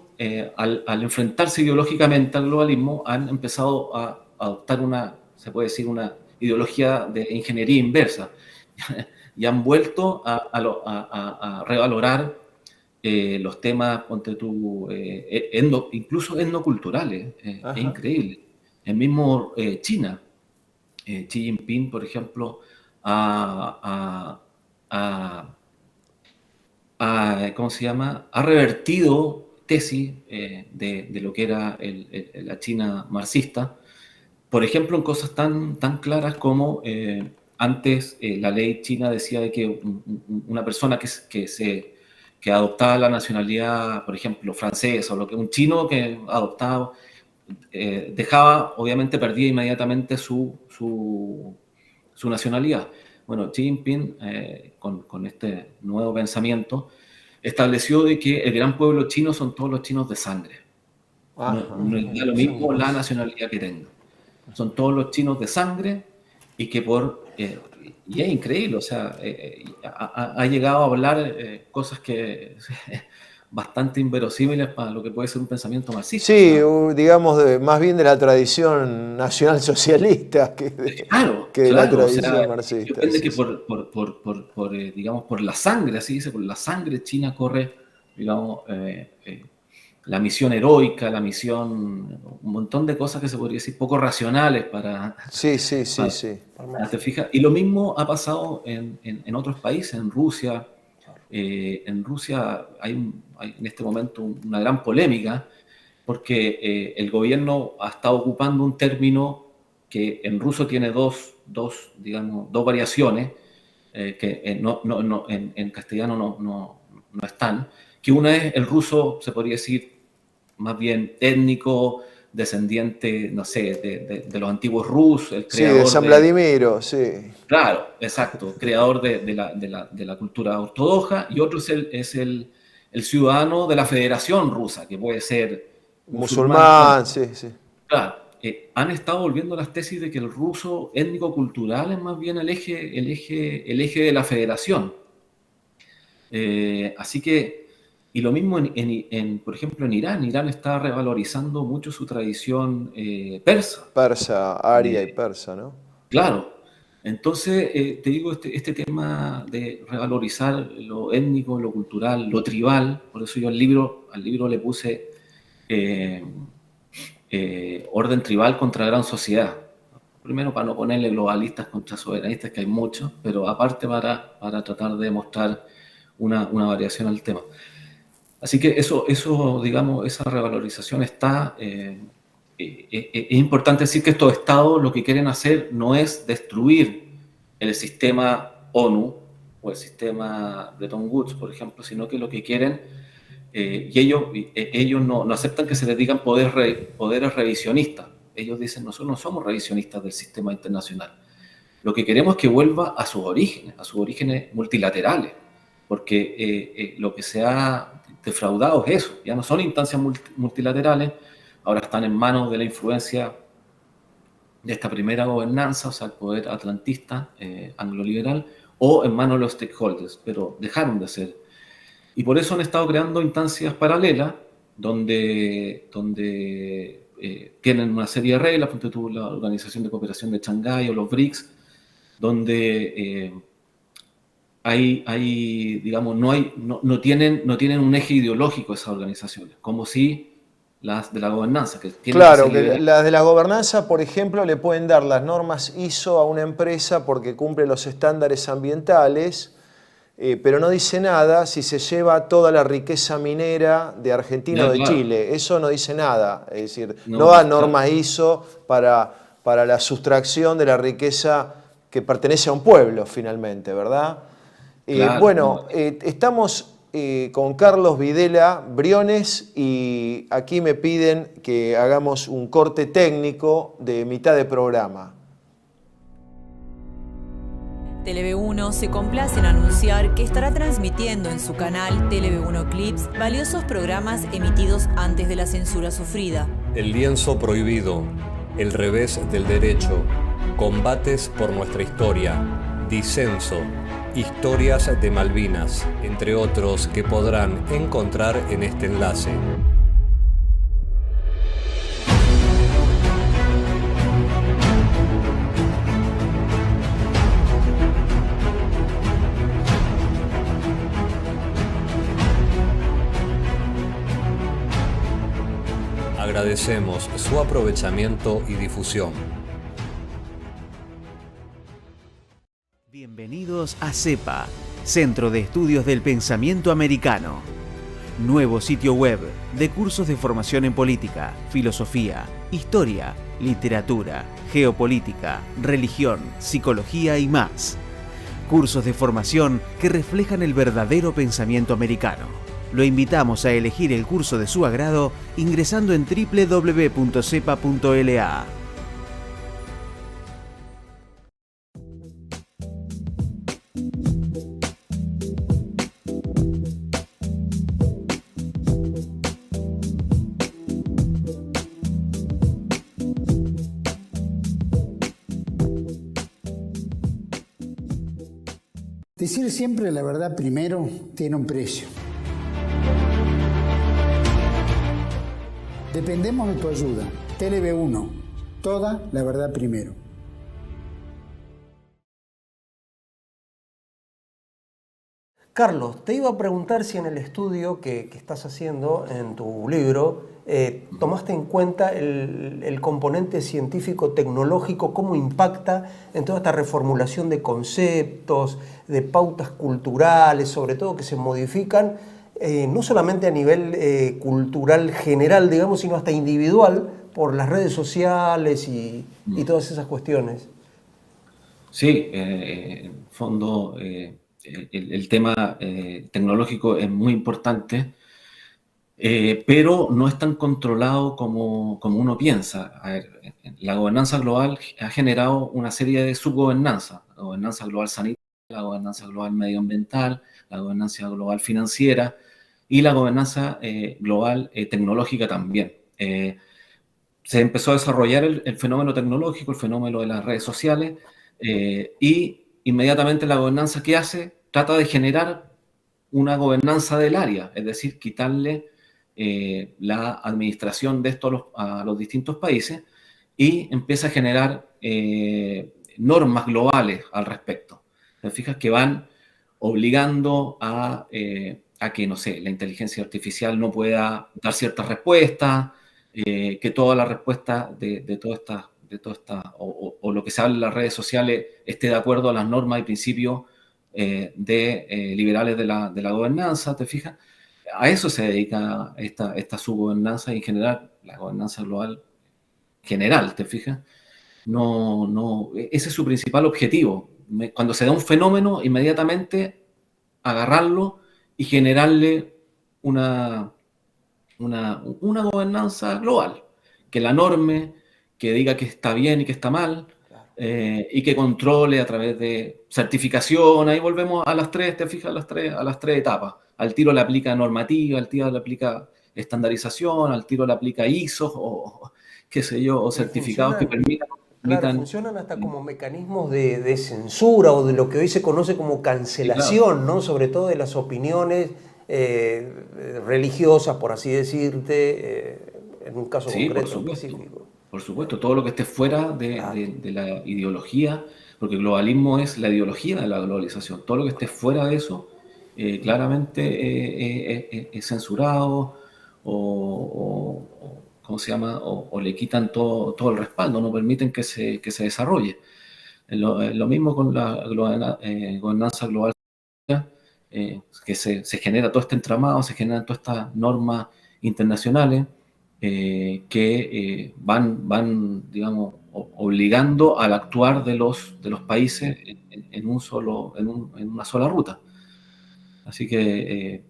al enfrentarse ideológicamente al globalismo, han empezado a adoptar se puede decir, una ideología de ingeniería inversa y han vuelto a revalorar los temas, ponte tú, incluso etnoculturales. Es increíble. El mismo China. Xi Jinping, por ejemplo, ¿cómo se llama? Ha revertido tesis de lo que era la China marxista, por ejemplo, en cosas tan claras como antes la ley china decía de que una persona que adoptaba la nacionalidad, por ejemplo, francesa, o un chino que adoptaba, dejaba, obviamente perdía inmediatamente su nacionalidad. Bueno, Xi Jinping, con este nuevo pensamiento, estableció de que el gran pueblo chino son todos los chinos de sangre. No da lo mismo la nacionalidad que tengan. Son todos los chinos de sangre y que por y es increíble, o sea, ha llegado a hablar cosas que bastante inverosímiles para lo que puede ser un pensamiento marxista. O Sí, sea, digamos, más bien de la tradición nacionalsocialista claro, que de la claro, o sea, tradición marxista. depende Sí, que sí. digamos, por la sangre, así dice, por la sangre china corre, digamos, la misión heroica, la misión, un montón de cosas que se podría decir poco racionales para, Sí, sí, sí, sí. ¿te fijas? Y lo mismo ha pasado en otros países, en Rusia. En Rusia hay en este momento una gran polémica porque el gobierno ha estado ocupando un término que en ruso tiene digamos, dos variaciones, que en castellano no están, que una es el ruso, se podría decir, más bien étnico, descendiente, no sé, de los antiguos rusos, el Sí, de creador San de... Vladimiro, sí. Claro, exacto, creador de la cultura ortodoxa, y otro es el ciudadano de la Federación Rusa, que puede ser musulmán. Bueno, Musulmán, sí, sí. claro, han estado volviendo las tesis de que el ruso étnico-cultural es más bien el eje de la federación. Así que, y lo mismo por ejemplo, en Irán. Irán está revalorizando mucho su tradición persa. Persa, aria y Eh, persa, ¿no? claro. Entonces, te digo, este tema de revalorizar lo étnico, lo cultural, lo tribal, por eso yo al libro le puse eh, orden tribal contra gran sociedad. Primero para no ponerle globalistas contra soberanistas, que hay muchos, pero aparte para tratar de mostrar una variación al tema. Así que eso digamos, esa revalorización está... es importante decir que estos estados lo que quieren hacer no es destruir el sistema ONU o el sistema Bretton Woods, por ejemplo, sino que lo que quieren, y ellos no aceptan que se les digan poderes revisionistas. Ellos dicen, nosotros no somos revisionistas del sistema internacional. Lo que queremos es que vuelva a sus orígenes multilaterales, porque lo que se ha defraudado es eso, ya no son instancias multilaterales, ahora están en manos de la influencia de esta primera gobernanza, o sea, el poder atlantista, angloliberal, o en manos de los stakeholders, pero dejaron de ser. Y por eso han estado creando instancias paralelas, donde tienen una serie de reglas, por ejemplo, la Organización de Cooperación de Shanghái o los BRICS, donde digamos, no tienen un eje ideológico esas organizaciones, como si las de la gobernanza, que tienen que Claro, ser que liberales. las de la gobernanza, por ejemplo, le pueden dar las normas ISO a una empresa porque cumple los estándares ambientales, pero no dice nada si se lleva toda la riqueza minera de Argentina o Ya, de claro, Chile. Eso no dice nada. Es decir, no no, da claro, normas ISO para la sustracción de la riqueza que pertenece a un pueblo, finalmente, ¿verdad? claro, no. Estamos con Carlos Videla Briones y aquí me piden que hagamos un corte técnico de mitad de programa. TLV1 se complace en anunciar que estará transmitiendo en su canal TLV1 Clips valiosos programas emitidos antes de la censura sufrida. El lienzo prohibido, el revés del derecho, combates por nuestra historia, disenso, historias de Malvinas, entre otros que podrán encontrar en este enlace. Agradecemos su aprovechamiento y difusión. Bienvenidos a CEPA, Centro de Estudios del Pensamiento Americano. Nuevo sitio web de cursos de formación en política, filosofía, historia, literatura, geopolítica, religión, psicología y más. Cursos de formación que reflejan el verdadero pensamiento americano. Lo invitamos a elegir el curso de su agrado ingresando en www.cepa.la. Decir siempre la verdad primero tiene un precio. Dependemos de tu ayuda. TLV1, toda la verdad primero. Carlos, te iba a preguntar si en el estudio que estás haciendo en tu libro tomaste en cuenta el componente científico-tecnológico, cómo impacta en toda esta reformulación de conceptos, de pautas culturales, sobre todo que se modifican no solamente a nivel cultural general, digamos, sino hasta individual por las redes sociales y todas esas cuestiones. Sí, en fondo el tema tecnológico es muy importante, pero no es tan controlado como uno piensa. A ver, la gobernanza global ha generado una serie de subgobernanzas: la gobernanza global sanitaria, la gobernanza global medioambiental, la gobernanza global financiera y la gobernanza global tecnológica también. Se empezó a desarrollar el fenómeno tecnológico, el fenómeno de las redes sociales, y inmediatamente la gobernanza que hace trata de generar una gobernanza del área, es decir, quitarle la administración de esto a los distintos países y empieza a generar normas globales al respecto. ¿Te fijas? Que van obligando a que, no sé, la inteligencia artificial no pueda dar ciertas respuestas, que toda la respuesta de toda esta o lo que se habla en las redes sociales esté de acuerdo a las normas y principios liberales de la gobernanza, ¿te fijas? A eso se dedica esta subgobernanza y en general la gobernanza global general, ¿te fijas? Ese es su principal objetivo. Cuando se da un fenómeno, inmediatamente agarrarlo y generarle una gobernanza global, que la norme, que diga que está bien y que está mal, y que controle a través de certificación. Ahí volvemos a las tres, te fijas, a las tres etapas. Al tiro le aplica normativa, al tiro le aplica estandarización, al tiro le aplica ISO o qué sé yo, o certificados que permitan. Claro, funcionan hasta como mecanismos de censura o de lo que hoy se conoce como cancelación, claro, ¿no? Sobre todo de las opiniones religiosas, por así decirte, en un caso concreto específico. Por supuesto, todo lo que esté fuera de la ideología, porque el globalismo es la ideología de la globalización. Todo lo que esté fuera de eso, claramente es censurado o ¿cómo se llama? O le quitan todo el respaldo, no permiten que se desarrolle. Lo mismo con la gobernanza global, que se genera todo este entramado, se generan todas estas normas internacionales que van, digamos, obligando al actuar de los países en una sola ruta. Así que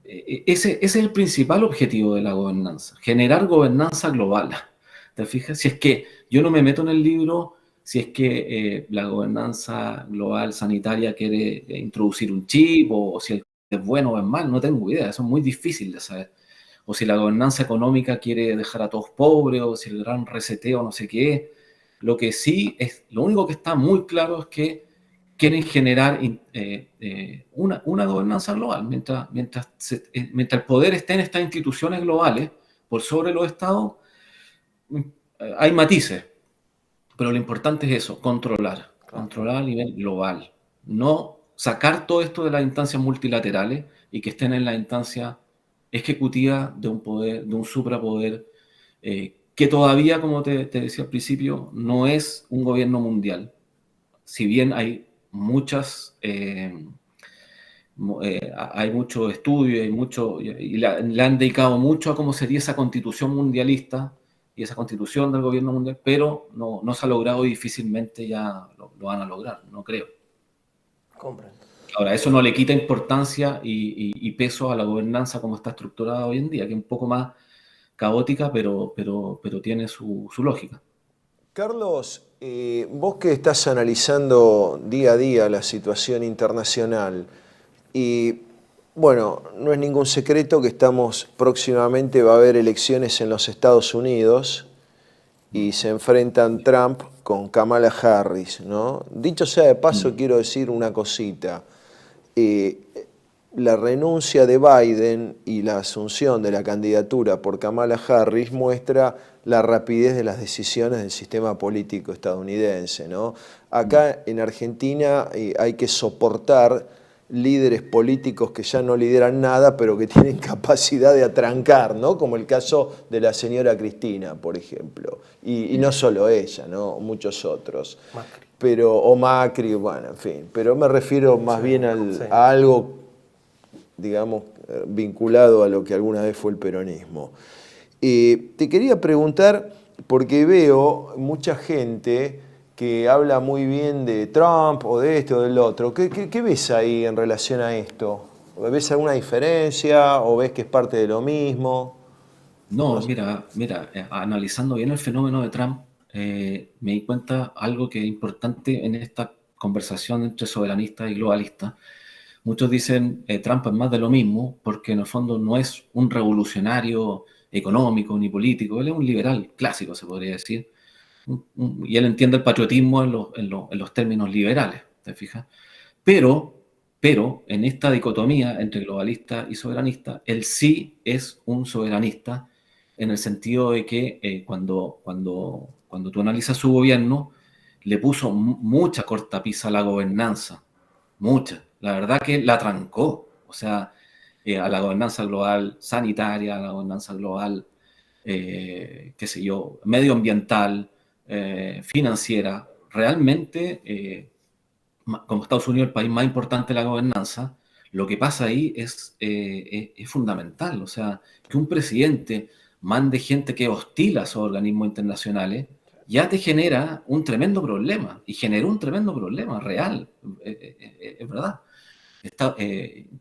ese es el principal objetivo de la gobernanza, generar gobernanza global. ¿Te fijas? Si es que yo no me meto en el libro, si es que la gobernanza global sanitaria quiere introducir un chip, o si es bueno o es mal, no tengo idea, eso es muy difícil de saber. O si la gobernanza económica quiere dejar a todos pobres, o si el gran reseteo no sé qué. Lo único que está muy claro es que quieren generar una gobernanza global. Mientras el poder esté en estas instituciones globales, por sobre los estados, hay matices. Pero lo importante es eso, controlar a nivel global. No sacar todo esto de las instancias multilaterales y que estén en la instancia ejecutiva de un poder, de un suprapoder, que todavía, como te decía al principio, no es un gobierno mundial. Si bien hay hay mucho estudio y le han dedicado mucho a cómo sería esa constitución mundialista y esa constitución del gobierno mundial, pero no se ha logrado y difícilmente ya lo van a lograr, no creo. Comprendo. Ahora, eso no le quita importancia y peso a la gobernanza como está estructurada hoy en día, que es un poco más caótica, pero tiene su lógica. Carlos, vos que estás analizando día a día la situación internacional, y bueno, no es ningún secreto que próximamente va a haber elecciones en los Estados Unidos y se enfrentan Trump con Kamala Harris, ¿no? Dicho sea de paso, quiero decir una cosita. la renuncia de Biden y la asunción de la candidatura por Kamala Harris muestra la rapidez de las decisiones del sistema político estadounidense, ¿no? Acá en Argentina hay que soportar líderes políticos que ya no lideran nada, pero que tienen capacidad de atrancar, ¿no? Como el caso de la señora Cristina, por ejemplo. Y no solo ella, ¿no? Muchos otros. Macri. O Macri, bueno, en fin. Pero me refiero más bien a algo, digamos, vinculado a lo que alguna vez fue el peronismo. Te quería preguntar, porque veo mucha gente que habla muy bien de Trump o de esto o del otro. ¿Qué ves ahí en relación a esto? ¿Ves alguna diferencia o ves que es parte de lo mismo? No, mira, analizando bien el fenómeno de Trump, me di cuenta algo que es importante en esta conversación entre soberanistas y globalistas. Muchos dicen Trump es más de lo mismo porque en el fondo no es un revolucionario económico ni político, él es un liberal clásico, se podría decir. Y él entiende el patriotismo en los términos liberales, ¿te fijas? Pero en esta dicotomía entre globalista y soberanista, él sí es un soberanista en el sentido de que cuando tú analizas su gobierno, le puso mucha cortapisa a la gobernanza, mucha. La verdad que la trancó, o sea, a la gobernanza global sanitaria, a la gobernanza global, qué sé yo, medioambiental, financiera. Realmente, como Estados Unidos es el país más importante de la gobernanza, lo que pasa ahí es fundamental. O sea, que un presidente mande gente que hostila a esos organismos internacionales, ya te genera un tremendo problema, y generó un tremendo problema real, es verdad.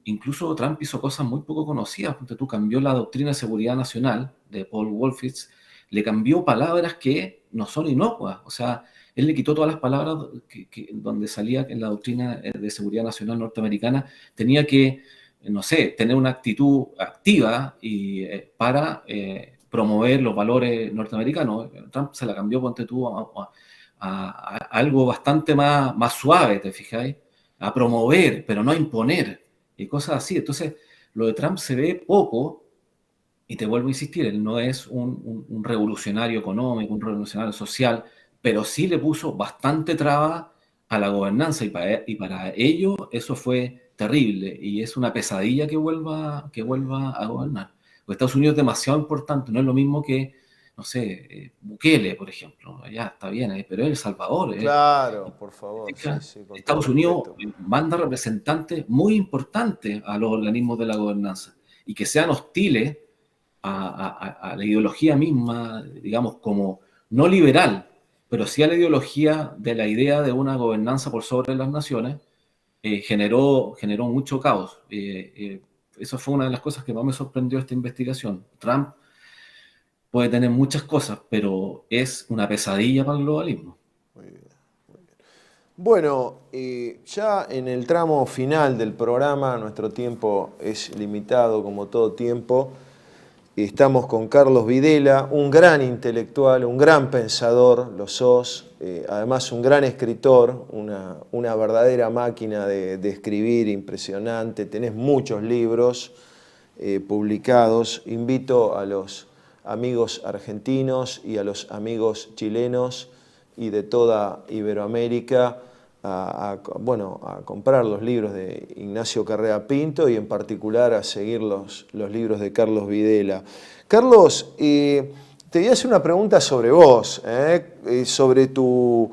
Incluso Trump hizo cosas muy poco conocidas, porque tú cambió la doctrina de seguridad nacional de Paul Wolfowitz, le cambió palabras que no son inocuas, o sea, él le quitó todas las palabras donde salía en la doctrina de seguridad nacional norteamericana, tenía que, no sé, tener una actitud activa y para promover los valores norteamericanos. Trump se la cambió, ponte tú, a algo bastante más suave, ¿te fijáis? A promover, pero no a imponer, y cosas así. Entonces, lo de Trump se ve poco, y te vuelvo a insistir, él no es un revolucionario económico, un revolucionario social, pero sí le puso bastante traba a la gobernanza, y para ello eso fue terrible, y es una pesadilla que vuelva a gobernar. Porque Estados Unidos es demasiado importante, no es lo mismo que, no sé, Bukele, por ejemplo. Ya está bien, pero es El Salvador. Claro, por favor. Sí, con Estados todo Unidos respeto. manda representantes muy importantes a los organismos de la gobernanza, y que sean hostiles a la ideología misma, digamos, como no liberal, pero sí a la ideología de la idea de una gobernanza por sobre las naciones, generó mucho caos. Eso fue una de las cosas que más me sorprendió esta investigación. Trump puede tener muchas cosas, pero es una pesadilla para el globalismo. Muy bien, muy bien. Bueno, ya en el tramo final del programa, nuestro tiempo es limitado como todo tiempo. Estamos con Carlos Videla, un gran intelectual, un gran pensador, lo sos, además un gran escritor, una verdadera máquina de escribir impresionante. Tenés muchos libros publicados. Invito a los amigos argentinos y a los amigos chilenos y de toda Iberoamérica a comprar los libros de Ignacio Carrea Pinto, y en particular a seguir los libros de Carlos Videla. Carlos, te voy a hacer una pregunta sobre vos, sobre tu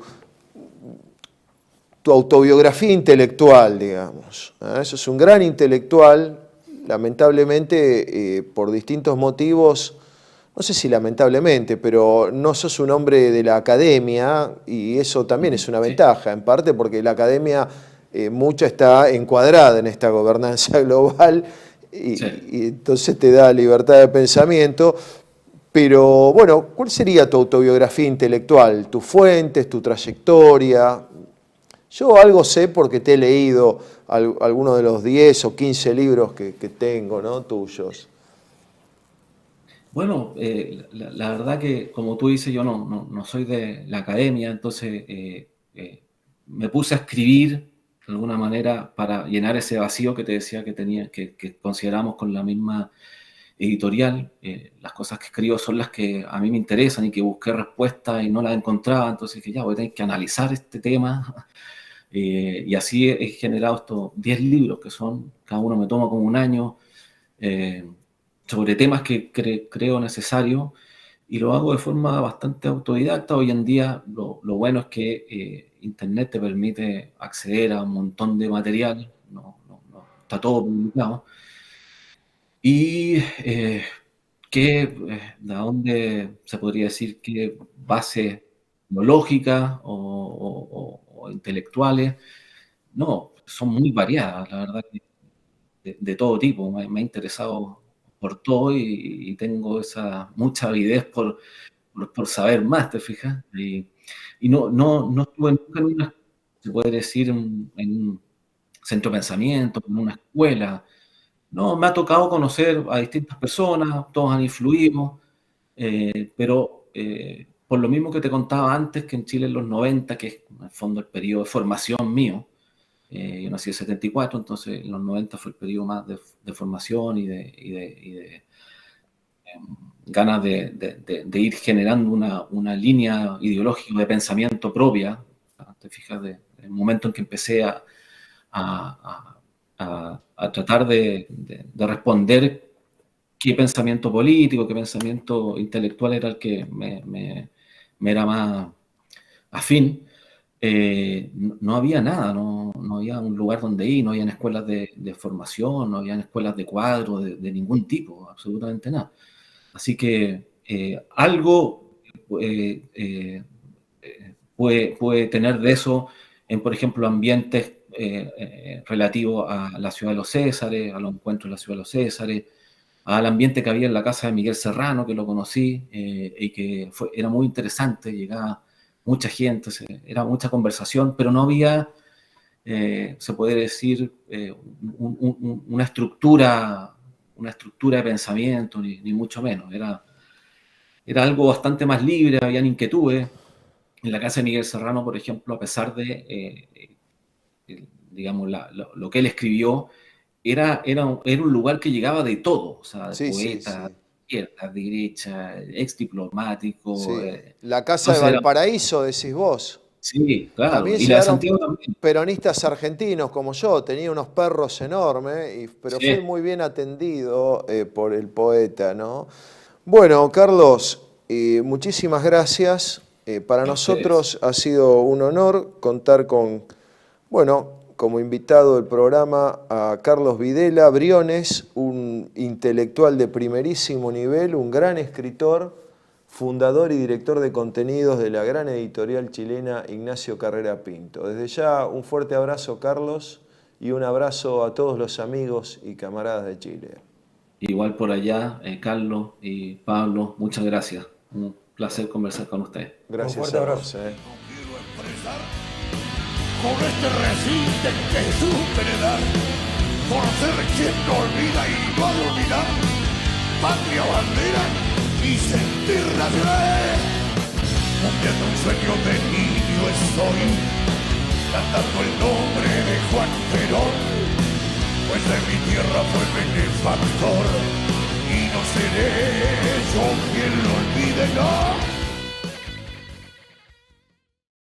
autobiografía intelectual, digamos. Sos un gran intelectual, lamentablemente, por distintos motivos. No sé si lamentablemente, pero no sos un hombre de la academia, y eso también es una ventaja, en parte porque la academia mucha está encuadrada en esta gobernanza global, y entonces te da libertad de pensamiento. Pero bueno, ¿cuál sería tu autobiografía intelectual? ¿Tus fuentes, tu trayectoria? Yo algo sé porque te he leído algunos de los 10 o 15 libros que tengo, ¿no? Tuyos. Bueno, la verdad que, como tú dices, yo no soy de la academia, entonces me puse a escribir de alguna manera, para llenar ese vacío que te decía que consideramos con la misma editorial. Las cosas que escribo son las que a mí me interesan y que busqué respuestas y no las encontraba, entonces dije, ya, voy a tener que analizar este tema. Y así he generado estos 10 libros, que son, cada uno me toma como un año, sobre temas que creo necesarios, y lo hago de forma bastante autodidacta. Hoy en día lo bueno es que Internet te permite acceder a un montón de material, no está todo publicado, y de dónde se podría decir qué base lógica o intelectuales. No, son muy variadas, la verdad, que de todo tipo. Me ha interesado por todo y tengo esa mucha avidez por saber más, ¿te fijas? Y no estuve nunca en una, se puede decir, en un centro de pensamiento, en una escuela. No, me ha tocado conocer a distintas personas, todos han influido, pero por lo mismo que te contaba antes, que en Chile en los 90, que es en el fondo el periodo de formación mío, yo nací en 74, entonces en los 90 fue el periodo más de formación y de ganas de ir generando una línea ideológica de pensamiento propia. Te fijas, del momento en que empecé a tratar de responder qué pensamiento político, qué pensamiento intelectual era el que me era más afín. No había nada, no había un lugar donde ir, no había escuelas de formación, no había escuelas de cuadro de ningún tipo, absolutamente nada. Así que algo puede tener de eso en, por ejemplo, ambientes relativos a la ciudad de los Césares, a los encuentros de la ciudad de los Césares, al ambiente que había en la casa de Miguel Serrano, que lo conocí, y que era muy interesante. Llegaba mucha gente, era mucha conversación, pero no había, se puede decir, una estructura de pensamiento, ni mucho menos. Era algo bastante más libre, habían inquietudes. En la casa de Miguel Serrano, por ejemplo, a pesar de, digamos, lo que él escribió, era un lugar que llegaba de todo, o sea, de poetas, izquierda, derecha, ex diplomático. Sí. La casa de Valparaíso, decís vos. Sí, claro. También y la de Santiago también. Peronistas argentinos como yo, tenía unos perros enormes, pero fui muy bien atendido por el poeta, ¿no? Bueno, Carlos, muchísimas gracias. Para nosotros ha sido un honor contar con, como invitado del programa a Carlos Videla Briones, un intelectual de primerísimo nivel, un gran escritor, fundador y director de contenidos de la gran editorial chilena Ignacio Carrera Pinto. Desde ya, un fuerte abrazo, Carlos, y un abrazo a todos los amigos y camaradas de Chile. Igual por allá, Carlos y Pablo, muchas gracias. Un placer conversar con ustedes. Gracias. Un fuerte abrazo. No quiero expresar con este resiste que supe heredar, por ser quien no olvida y no ha de olvidar, patria, bandera y sentir nacional. Cumpliendo un sueño de niño estoy, cantando el nombre de Juan Perón, pues de mi tierra fue benefactor y no seré yo quien lo olvide, no.